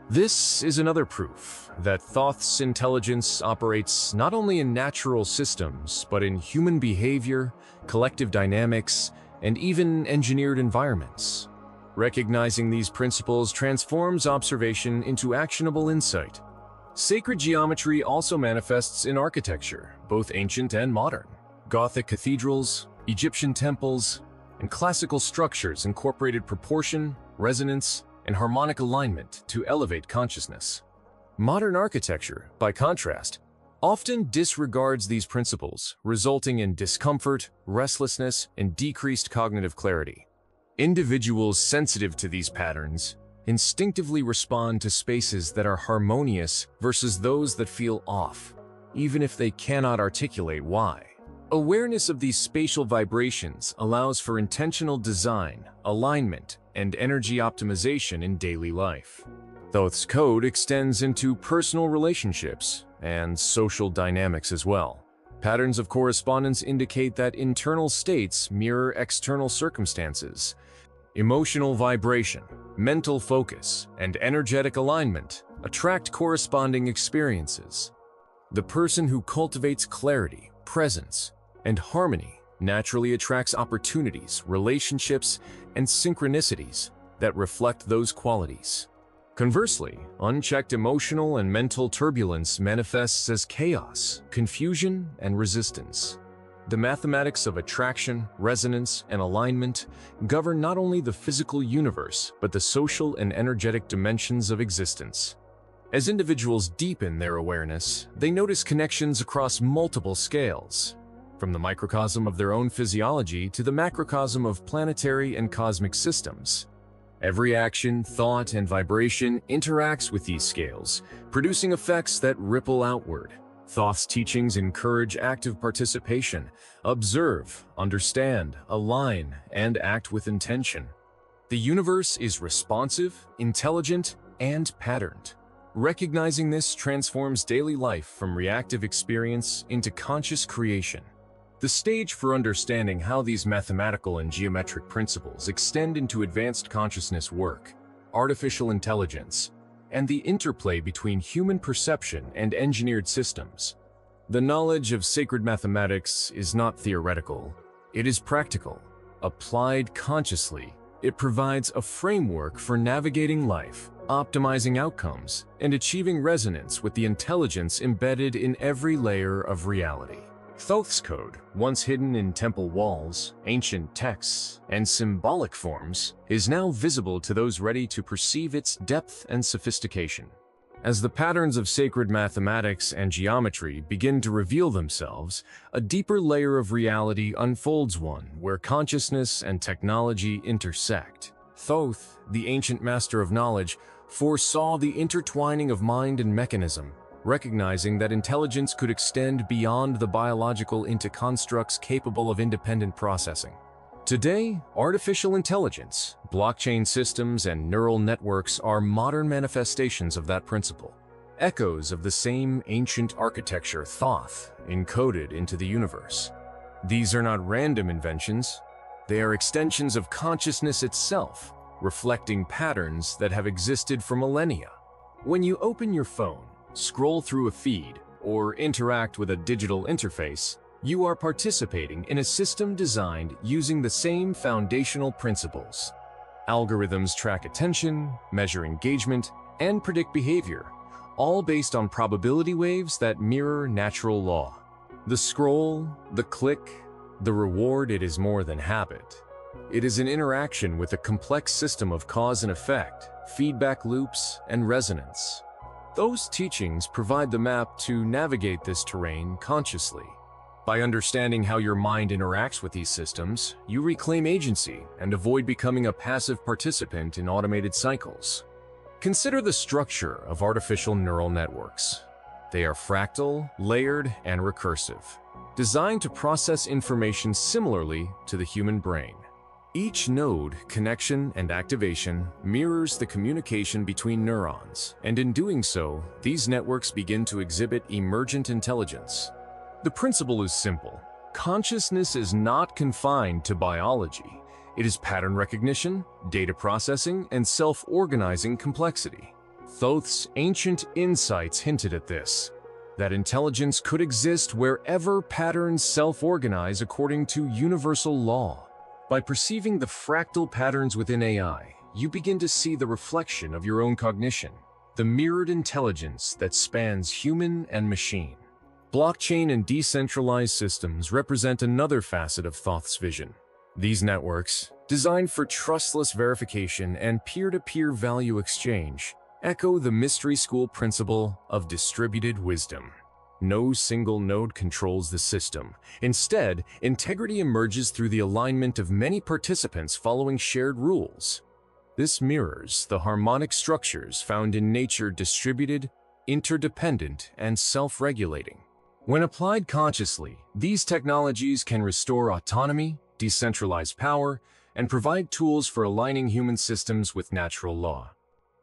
This is another proof that Thoth's intelligence operates not only in natural systems, but in human behavior, collective dynamics, and even engineered environments. Recognizing these principles transforms observation into actionable insight. Sacred geometry also manifests in architecture, both ancient and modern. Gothic cathedrals, Egyptian temples, and classical structures incorporated proportion, resonance, and harmonic alignment to elevate consciousness. Modern architecture, by contrast, often disregards these principles, resulting in discomfort, restlessness, and decreased cognitive clarity. Individuals sensitive to these patterns instinctively respond to spaces that are harmonious versus those that feel off, even if they cannot articulate why. Awareness of these spatial vibrations allows for intentional design, alignment, and energy optimization in daily life. Thoth's code extends into personal relationships and social dynamics as well. Patterns of correspondence indicate that internal states mirror external circumstances. Emotional vibration, mental focus, and energetic alignment attract corresponding experiences. The person who cultivates clarity, presence, and harmony naturally attracts opportunities, relationships, and synchronicities that reflect those qualities. Conversely, unchecked emotional and mental turbulence manifests as chaos, confusion, and resistance. The mathematics of attraction, resonance, and alignment govern not only the physical universe, but the social and energetic dimensions of existence. As individuals deepen their awareness, they notice connections across multiple scales. from the microcosm of their own physiology to the macrocosm of planetary and cosmic systems. Every action, thought, and vibration interacts with these scales, producing effects that ripple outward. Thoth's teachings encourage active participation. Observe, understand, align, and act with intention. The universe is responsive, intelligent, and patterned. Recognizing this transforms daily life from reactive experience into conscious creation. The stage for understanding how these mathematical and geometric principles extend into advanced consciousness work, artificial intelligence, and the interplay between human perception and engineered systems. The knowledge of sacred mathematics is not theoretical, it is practical. Applied consciously, it provides a framework for navigating life, optimizing outcomes, and achieving resonance with the intelligence embedded in every layer of reality. Thoth Decode, once hidden in temple walls, ancient texts, and symbolic forms, is now visible to those ready to perceive its depth and sophistication. As the patterns of sacred mathematics and geometry begin to reveal themselves, a deeper layer of reality unfolds, one where consciousness and technology intersect. Thoth, the ancient master of knowledge, foresaw the intertwining of mind and mechanism, recognizing that intelligence could extend beyond the biological into constructs capable of independent processing. Today, artificial intelligence, blockchain systems, and neural networks are modern manifestations of that principle, echoes of the same ancient architecture Thoth encoded into the universe. These are not random inventions, they are extensions of consciousness itself, reflecting patterns that have existed for millennia. When you open your phone, scroll through a feed, or interact with a digital interface, you are participating in a system designed using the same foundational principles. Algorithms track attention, measure engagement, and predict behavior, all based on probability waves that mirror natural law. The scroll, the click, the reward, it is more than habit. It is an interaction with a complex system of cause and effect, feedback loops, and resonance. Those teachings provide the map to navigate this terrain consciously. By understanding how your mind interacts with these systems, you reclaim agency and avoid becoming a passive participant in automated cycles. Consider the structure of artificial neural networks. They are fractal, layered, and recursive, designed to process information similarly to the human brain. Each node, connection, and activation mirrors the communication between neurons, and in doing so, these networks begin to exhibit emergent intelligence. The principle is simple. Consciousness is not confined to biology. It is pattern recognition, data processing, and self-organizing complexity. Thoth's ancient insights hinted at this, that intelligence could exist wherever patterns self-organize according to universal law. By perceiving the fractal patterns within AI, you begin to see the reflection of your own cognition, the mirrored intelligence that spans human and machine. Blockchain and decentralized systems represent another facet of Thoth's vision. These networks, designed for trustless verification and peer-to-peer value exchange, echo the mystery school principle of distributed wisdom. No single node controls the system. Instead, integrity emerges through the alignment of many participants following shared rules. This mirrors the harmonic structures found in nature: distributed, interdependent, and self-regulating. When applied consciously, these technologies can restore autonomy, decentralize power, and provide tools for aligning human systems with natural law.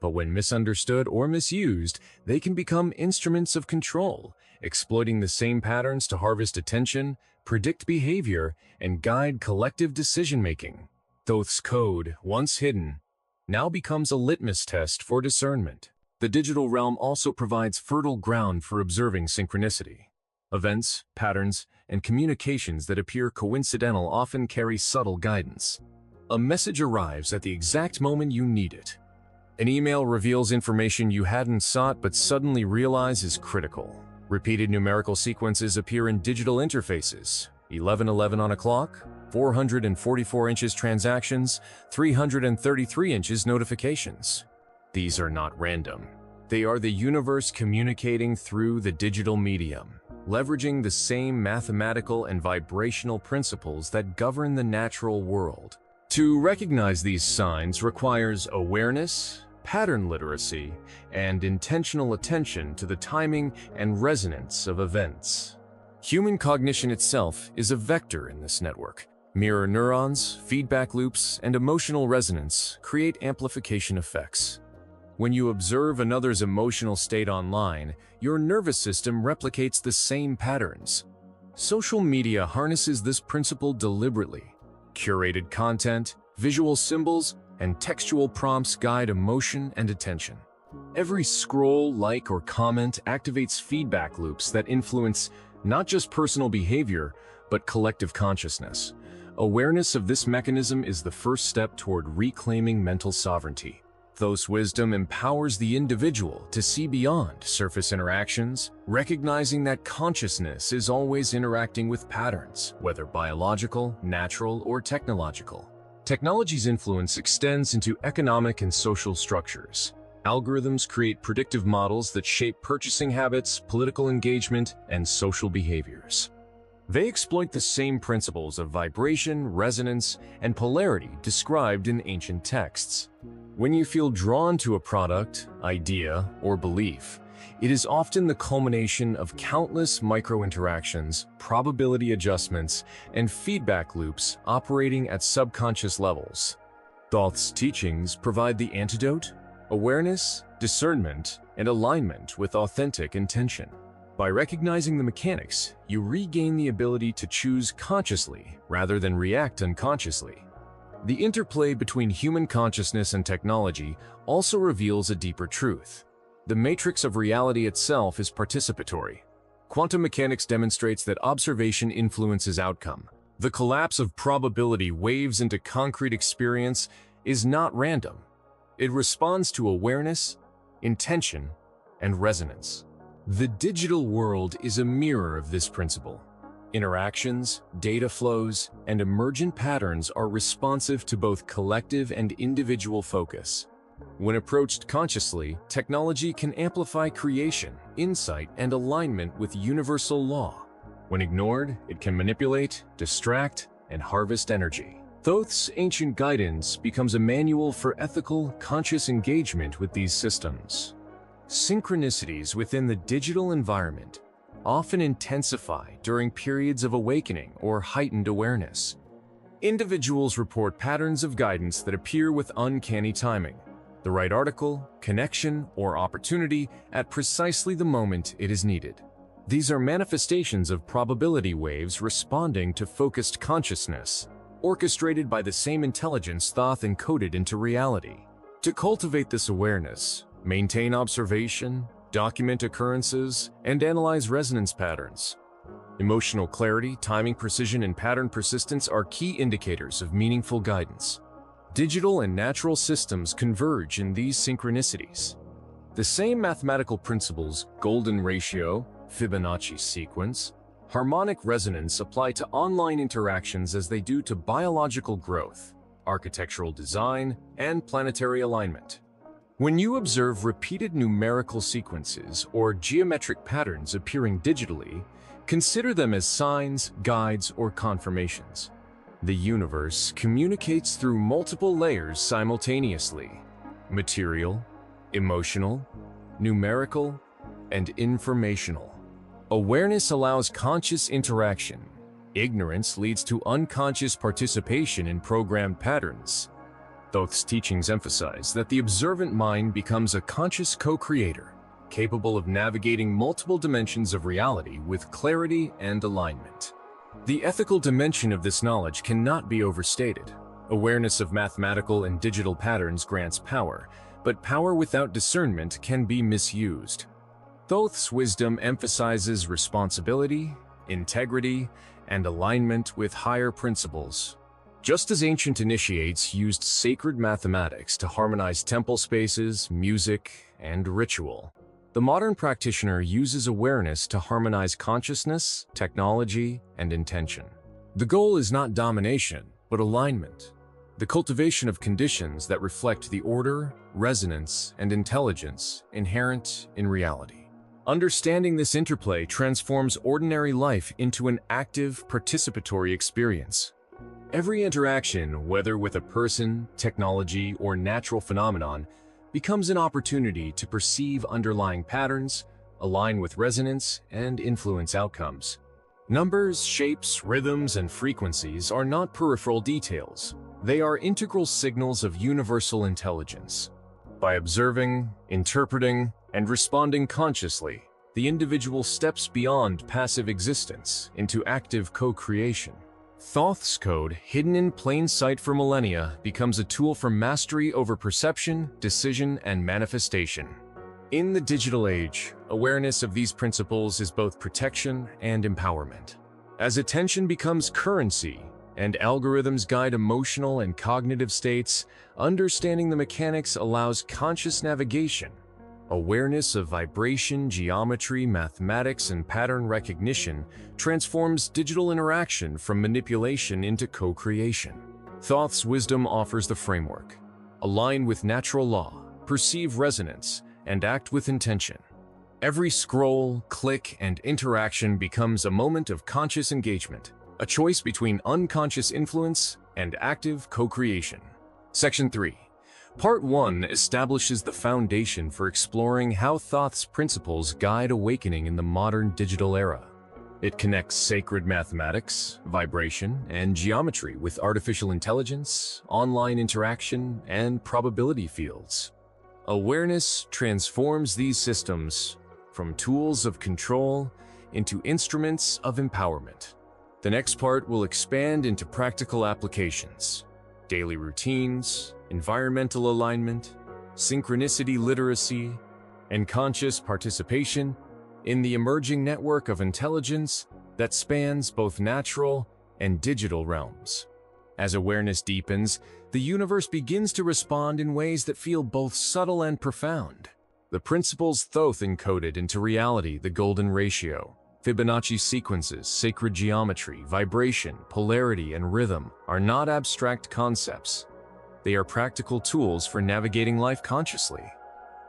But when misunderstood or misused, they can become instruments of control, exploiting the same patterns to harvest attention, predict behavior, and guide collective decision-making. Thoth's code, once hidden, now becomes a litmus test for discernment. The digital realm also provides fertile ground for observing synchronicity. Events, patterns, and communications that appear coincidental often carry subtle guidance. A message arrives at the exact moment you need it. An email reveals information you hadn't sought but suddenly realize is critical. Repeated numerical sequences appear in digital interfaces: 1111 on a clock, 444 inches transactions, 333 inches notifications. These are not random. They are the universe communicating through the digital medium. leveraging the same mathematical and vibrational principles that govern the natural world. To recognize these signs requires awareness, pattern literacy, and intentional attention to the timing and resonance of events. Human cognition itself is a vector in this network. Mirror neurons, feedback loops, and emotional resonance create amplification effects. When you observe another's emotional state online, your nervous system replicates the same patterns. Social media harnesses this principle deliberately. Curated content, visual symbols, and textual prompts guide emotion and attention. Every scroll, like, or comment activates feedback loops that influence not just personal behavior, but collective consciousness. Awareness of this mechanism is the first step toward reclaiming mental sovereignty. Thoth's wisdom empowers the individual to see beyond surface interactions, recognizing that consciousness is always interacting with patterns, whether biological, natural, or technological. Technology's influence extends into economic and social structures. Algorithms create predictive models that shape purchasing habits, political engagement, and social behaviors. They exploit the same principles of vibration, resonance, and polarity described in ancient texts. When you feel drawn to a product, idea, or belief, it is often the culmination of countless micro-interactions, probability adjustments, and feedback loops operating at subconscious levels. Thoth's teachings provide the antidote: awareness, discernment, and alignment with authentic intention. By recognizing the mechanics, you regain the ability to choose consciously rather than react unconsciously. The interplay between human consciousness and technology also reveals a deeper truth. The matrix of reality itself is participatory. Quantum mechanics demonstrates that observation influences outcome. The collapse of probability waves into concrete experience is not random. It responds to awareness, intention, and resonance. The digital world is a mirror of this principle. Interactions, data flows, and emergent patterns are responsive to both collective and individual focus. When approached consciously, technology can amplify creation, insight, and alignment with universal law. When ignored, it can manipulate, distract, and harvest energy. Thoth's ancient guidance becomes a manual for ethical, conscious engagement with these systems. Synchronicities within the digital environment often intensify during periods of awakening or heightened awareness. Individuals report patterns of guidance that appear with uncanny timing, the right article, connection, or opportunity at precisely the moment it is needed. These are manifestations of probability waves responding to focused consciousness, orchestrated by the same intelligence Thoth encoded into reality. To cultivate this awareness, maintain observation, document occurrences, and analyze resonance patterns. Emotional clarity, timing precision, and pattern persistence are key indicators of meaningful guidance. Digital and natural systems converge in these synchronicities. The same mathematical principles, golden ratio, Fibonacci sequence, harmonic resonance apply to online interactions as they do to biological growth, architectural design, and planetary alignment. When you observe repeated numerical sequences or geometric patterns appearing digitally, consider them as signs, guides, or confirmations. The universe communicates through multiple layers simultaneously: material, emotional, numerical, and informational. Awareness allows conscious interaction. Ignorance leads to unconscious participation in programmed patterns. Thoth's teachings emphasize that the observant mind becomes a conscious co-creator, capable of navigating multiple dimensions of reality with clarity and alignment. The ethical dimension of this knowledge cannot be overstated. Awareness of mathematical and digital patterns grants power, but power without discernment can be misused. Thoth's wisdom emphasizes responsibility, integrity, and alignment with higher principles. Just as ancient initiates used sacred mathematics to harmonize temple spaces, music, and ritual, the modern practitioner uses awareness to harmonize consciousness, technology, and intention. The goal is not domination, but alignment, the cultivation of conditions that reflect the order, resonance, and intelligence inherent in reality. Understanding this interplay transforms ordinary life into an active, participatory experience. Every interaction, whether with a person, technology, or natural phenomenon, becomes an opportunity to perceive underlying patterns, align with resonance, and influence outcomes. Numbers, shapes, rhythms, and frequencies are not peripheral details. They are integral signals of universal intelligence. By observing, interpreting, and responding consciously, the individual steps beyond passive existence into active co-creation. Thoth's code, hidden in plain sight for millennia, becomes a tool for mastery over perception, decision, and manifestation. In the digital age, awareness of these principles is both protection and empowerment. As attention becomes currency, and algorithms guide emotional and cognitive states, understanding the mechanics allows conscious navigation. Awareness of vibration, geometry, mathematics, and pattern recognition transforms digital interaction from manipulation into co-creation. Thoth's wisdom offers the framework. Align with natural law, perceive resonance, and act with intention. Every scroll, click, and interaction becomes a moment of conscious engagement, a choice between unconscious influence and active co-creation. Section 3. Part 1 establishes the foundation for exploring how Thoth's principles guide awakening in the modern digital era. It connects sacred mathematics, vibration, and geometry with artificial intelligence, online interaction, and probability fields. Awareness transforms these systems from tools of control into instruments of empowerment. The next part will expand into practical applications, daily routines, environmental alignment, synchronicity literacy, and conscious participation in the emerging network of intelligence that spans both natural and digital realms. As awareness deepens, the universe begins to respond in ways that feel both subtle and profound. The principles Thoth encoded into reality, the golden ratio, Fibonacci sequences, sacred geometry, vibration, polarity, and rhythm are not abstract concepts. They are practical tools for navigating life consciously.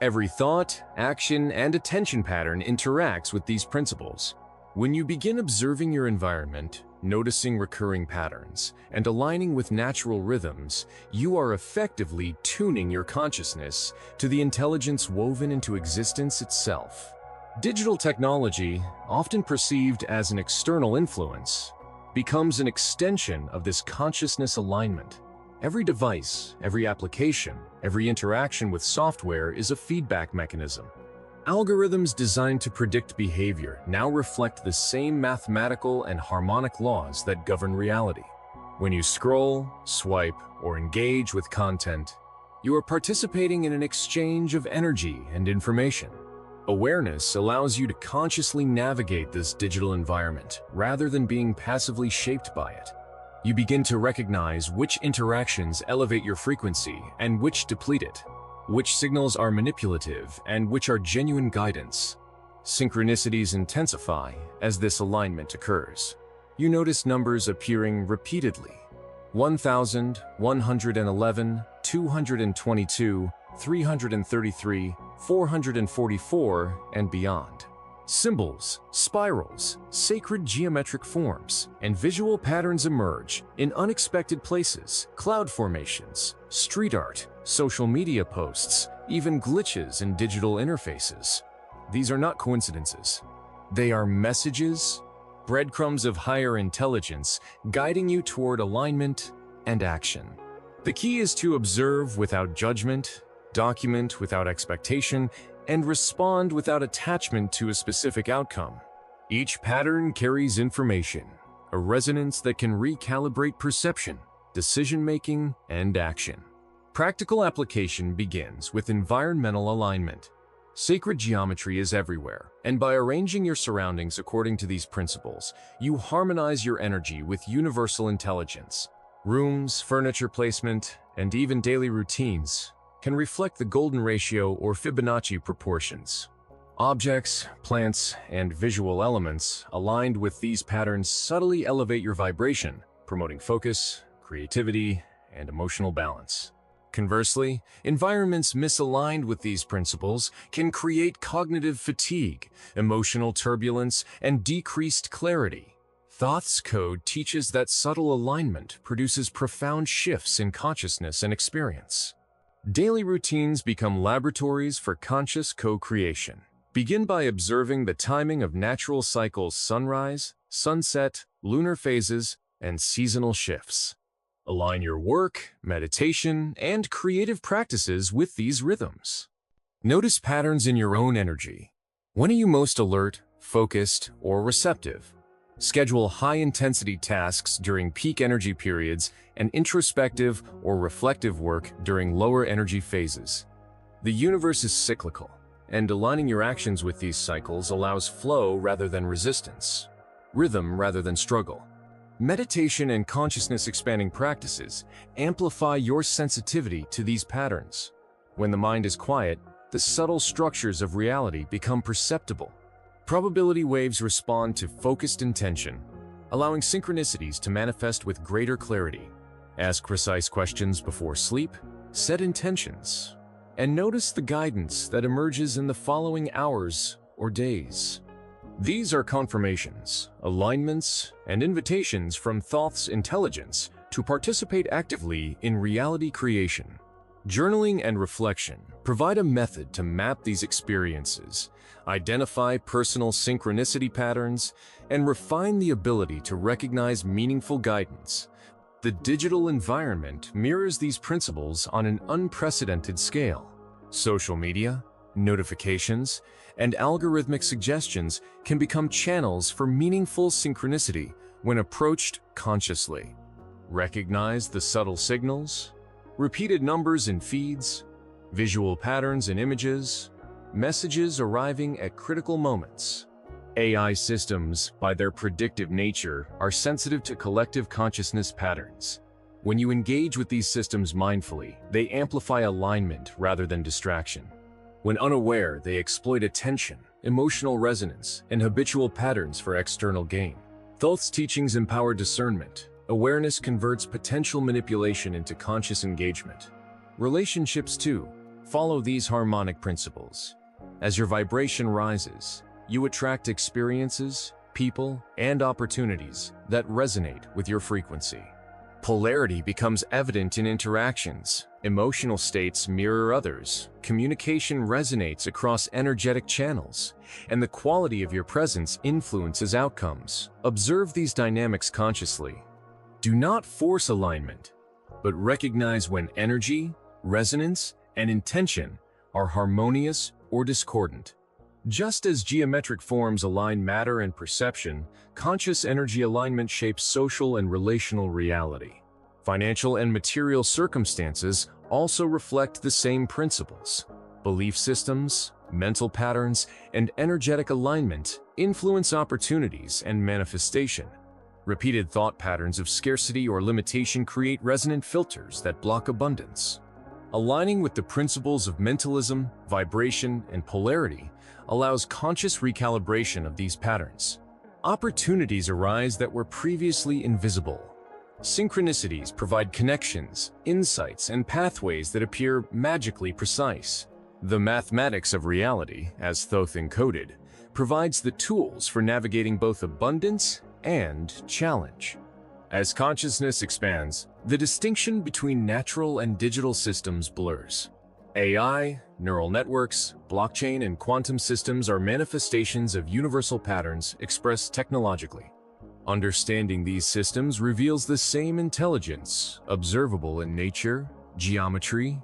Every thought, action, and attention pattern interacts with these principles. When you begin observing your environment, noticing recurring patterns, and aligning with natural rhythms, you are effectively tuning your consciousness to the intelligence woven into existence itself. Digital technology, often perceived as an external influence, becomes an extension of this consciousness alignment. Every device, every application, every interaction with software is a feedback mechanism. Algorithms designed to predict behavior now reflect the same mathematical and harmonic laws that govern reality. When you scroll, swipe, or engage with content, you are participating in an exchange of energy and information. Awareness allows you to consciously navigate this digital environment rather than being passively shaped by it. You begin to recognize which interactions elevate your frequency and which deplete it, which signals are manipulative and which are genuine guidance. Synchronicities intensify as this alignment occurs. You notice numbers appearing repeatedly: 1,000, 111, 222, 333, 444, and beyond. Symbols, spirals, sacred geometric forms, and visual patterns emerge in unexpected places: cloud formations, street art, social media posts, even glitches in digital interfaces. These are not coincidences. They are messages, breadcrumbs of higher intelligence guiding you toward alignment and action. The key is to observe without judgment, document without expectation, and respond without attachment to a specific outcome. Each pattern carries information, a resonance that can recalibrate perception, decision-making, and action. Practical application begins with environmental alignment. Sacred geometry is everywhere, and by arranging your surroundings according to these principles, you harmonize your energy with universal intelligence. Rooms, furniture placement, and even daily routines can reflect the golden ratio or Fibonacci proportions. Objects, plants, and visual elements aligned with these patterns subtly elevate your vibration, promoting focus, creativity, and emotional balance. Conversely, environments misaligned with these principles can create cognitive fatigue, emotional turbulence, and decreased clarity. Thoth's code teaches that subtle alignment produces profound shifts in consciousness and experience. Daily routines become laboratories for conscious co-creation. Begin by observing the timing of natural cycles: sunrise, sunset, lunar phases, and seasonal shifts. Align your work, meditation, and creative practices with these rhythms. Notice patterns in your own energy. When are you most alert, focused, or receptive? Schedule high-intensity tasks during peak energy periods and introspective or reflective work during lower energy phases. The universe is cyclical, and aligning your actions with these cycles allows flow rather than resistance, rhythm rather than struggle. Meditation and consciousness-expanding practices amplify your sensitivity to these patterns. When the mind is quiet, the subtle structures of reality become perceptible. Probability waves respond to focused intention, allowing synchronicities to manifest with greater clarity. Ask precise questions before sleep, set intentions, and notice the guidance that emerges in the following hours or days. These are confirmations, alignments, and invitations from Thoth's intelligence to participate actively in reality creation. Journaling and reflection provide a method to map these experiences, identify personal synchronicity patterns, and refine the ability to recognize meaningful guidance. The digital environment mirrors these principles on an unprecedented scale. Social media, notifications, and algorithmic suggestions can become channels for meaningful synchronicity when approached consciously. Recognize the subtle signals, repeated numbers in feeds, visual patterns in images, messages arriving at critical moments. AI systems, by their predictive nature, are sensitive to collective consciousness patterns. When you engage with these systems mindfully, they amplify alignment rather than distraction. When unaware, they exploit attention, emotional resonance, and habitual patterns for external gain. Thoth's teachings empower discernment. Awareness converts potential manipulation into conscious engagement. Relationships, too, follow these harmonic principles. As your vibration rises, you attract experiences, people, and opportunities that resonate with your frequency. Polarity becomes evident in interactions. Emotional states mirror others. Communication resonates across energetic channels, and the quality of your presence influences outcomes. Observe these dynamics consciously. Do not force alignment, but recognize when energy, resonance, and intention are harmonious or discordant. Just as geometric forms align matter and perception, conscious energy alignment shapes social and relational reality. Financial and material circumstances also reflect the same principles. Belief systems, mental patterns, and energetic alignment influence opportunities and manifestation. Repeated thought patterns of scarcity or limitation create resonant filters that block abundance. Aligning with the principles of mentalism, vibration, and polarity allows conscious recalibration of these patterns. Opportunities arise that were previously invisible. Synchronicities provide connections, insights, and pathways that appear magically precise. The mathematics of reality, as Thoth Decode, provides the tools for navigating both abundance and challenge. As consciousness expands, the distinction between natural and digital systems blurs. AI, neural networks, blockchain, and quantum systems are manifestations of universal patterns expressed technologically. Understanding these systems reveals the same intelligence observable in nature, geometry,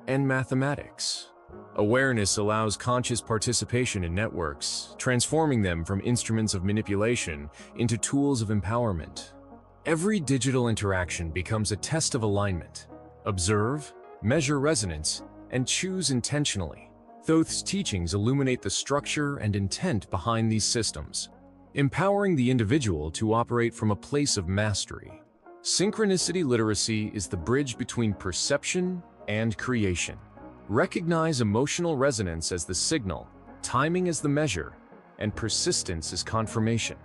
and mathematics. Awareness allows conscious participation in networks, transforming them from instruments of manipulation into tools of empowerment. Every digital interaction becomes a test of alignment. Observe, measure resonance, and choose intentionally. Thoth's teachings illuminate the structure and intent behind these systems, empowering the individual to operate from a place of mastery. Synchronicity literacy is the bridge between perception and creation. Recognize emotional resonance as the signal, timing as the measure, and persistence as confirmation.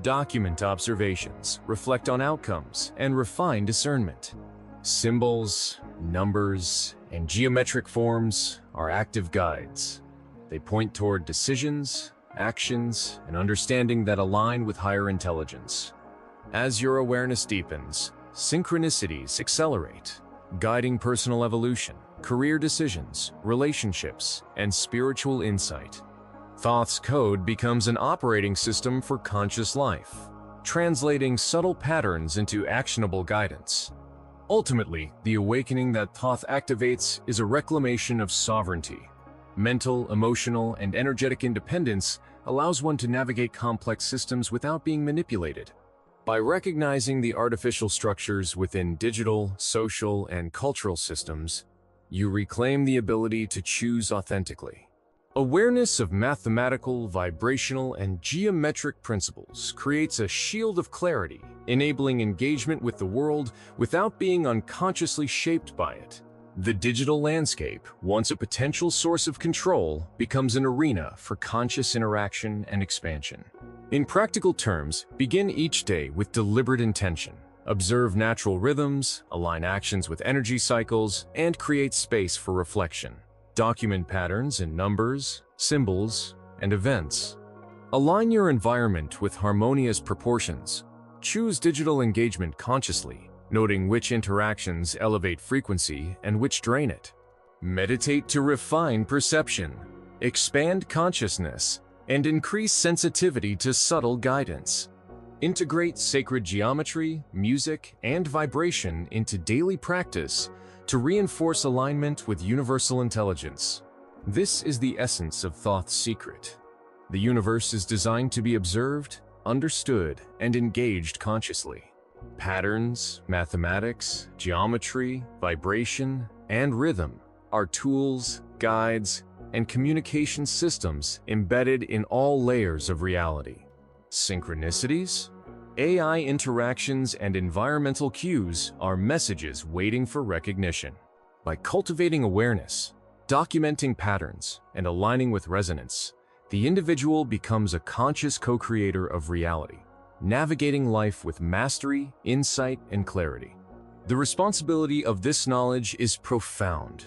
Document observations, reflect on outcomes, and refine discernment. Symbols, numbers, and geometric forms are active guides. They point toward decisions, actions, and understanding that align with higher intelligence. As your awareness deepens, synchronicities accelerate, guiding personal evolution, career decisions, relationships, and spiritual insight. Thoth's code becomes an operating system for conscious life, translating subtle patterns into actionable guidance. Ultimately, the awakening that Thoth activates is a reclamation of sovereignty. Mental, emotional, and energetic independence allows one to navigate complex systems without being manipulated. By recognizing the artificial structures within digital, social, and cultural systems, you reclaim the ability to choose authentically. Awareness of mathematical, vibrational, and geometric principles creates a shield of clarity, enabling engagement with the world without being unconsciously shaped by it. The digital landscape, once a potential source of control, becomes an arena for conscious interaction and expansion. In practical terms, begin each day with deliberate intention. Observe natural rhythms, align actions with energy cycles, and create space for reflection. Document patterns in numbers, symbols, and events. Align your environment with harmonious proportions. Choose digital engagement consciously, noting which interactions elevate frequency and which drain it. Meditate to refine perception, expand consciousness, and increase sensitivity to subtle guidance. Integrate sacred geometry, music, and vibration into daily practice to reinforce alignment with universal intelligence. This is the essence of Thoth's secret. The universe is designed to be observed, understood, and engaged consciously. Patterns, mathematics, geometry, vibration, and rhythm are tools, guides, and communication systems embedded in all layers of reality. Synchronicities, AI interactions, and environmental cues are messages waiting for recognition. By cultivating awareness, documenting patterns, and aligning with resonance, the individual becomes a conscious co-creator of reality, navigating life with mastery, insight, and clarity. The responsibility of this knowledge is profound.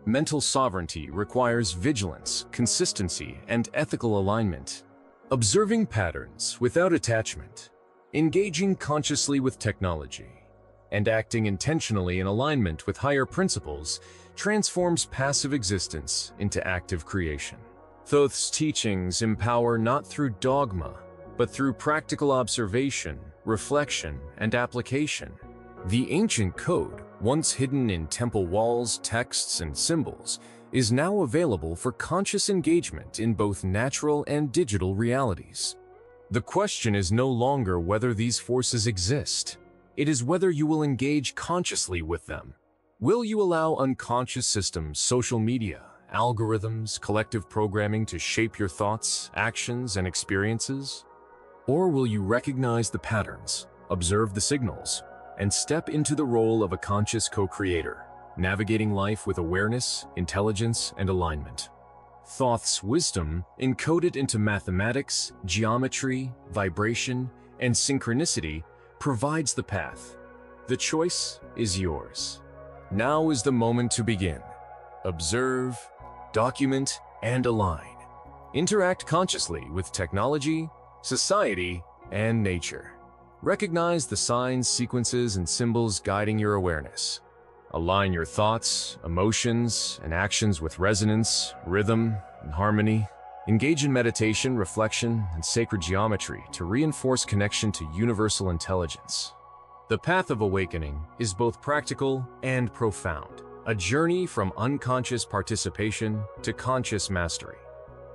Mental sovereignty requires vigilance, consistency, and ethical alignment. Observing patterns without attachment, engaging consciously with technology, and acting intentionally in alignment with higher principles transforms passive existence into active creation. Thoth's teachings empower not through dogma, but through practical observation, reflection, and application. The ancient code, once hidden in temple walls, texts, and symbols, is now available for conscious engagement in both natural and digital realities. The question is no longer whether these forces exist. It is whether you will engage consciously with them. Will you allow unconscious systems, social media, algorithms, collective programming to shape your thoughts, actions, and experiences? Or will you recognize the patterns, observe the signals, and step into the role of a conscious co-creator, navigating life with awareness, intelligence, and alignment? Thoth's wisdom, encoded into mathematics, geometry, vibration, and synchronicity, provides the path. The choice is yours. Now is the moment to begin. Observe, document, and align. Interact consciously with technology, society, and nature. Recognize the signs, sequences, and symbols guiding your awareness. Align your thoughts, emotions, and actions with resonance, rhythm, and harmony. Engage in meditation, reflection, and sacred geometry to reinforce connection to universal intelligence. The path of awakening is both practical and profound, a journey from unconscious participation to conscious mastery.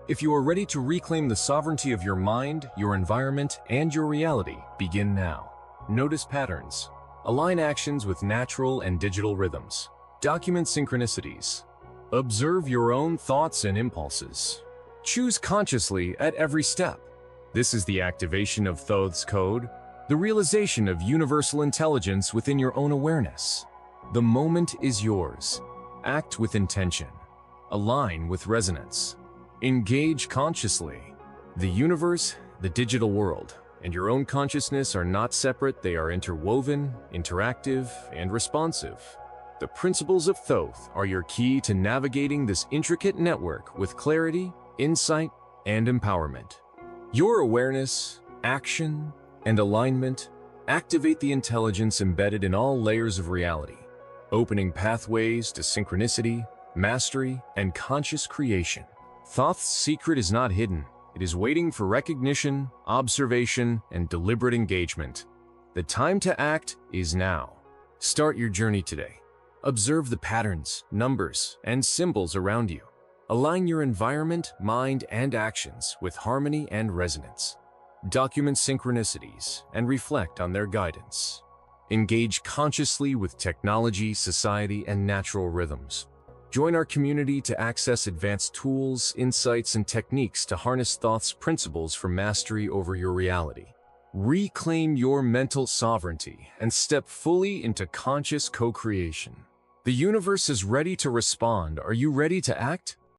If you are ready to reclaim the sovereignty of your mind, your environment, and your reality, begin now. Notice patterns. Align actions with natural and digital rhythms. Document synchronicities. Observe your own thoughts and impulses. Choose consciously at every step. This is the activation of Thoth's code, the realization of universal intelligence within your own awareness. The moment is yours. Act with intention. Align with resonance. Engage consciously. The universe, the digital world, and your own consciousness are not separate, they are interwoven, interactive, and responsive. The principles of Thoth are your key to navigating this intricate network with clarity, insight, and empowerment. Your awareness, action, and alignment activate the intelligence embedded in all layers of reality, opening pathways to synchronicity, mastery, and conscious creation. Thoth's secret is not hidden. It is waiting for recognition, observation, and deliberate engagement. The time to act is now. Start your journey today. Observe the patterns, numbers, and symbols around you. Align your environment, mind, and actions with harmony and resonance. Document synchronicities and reflect on their guidance. Engage consciously with technology, society, and natural rhythms. Join our community to access advanced tools, insights, and techniques to harness Thoth's principles for mastery over your reality. Reclaim your mental sovereignty and step fully into conscious co-creation. The universe is ready to respond. Are you ready to act?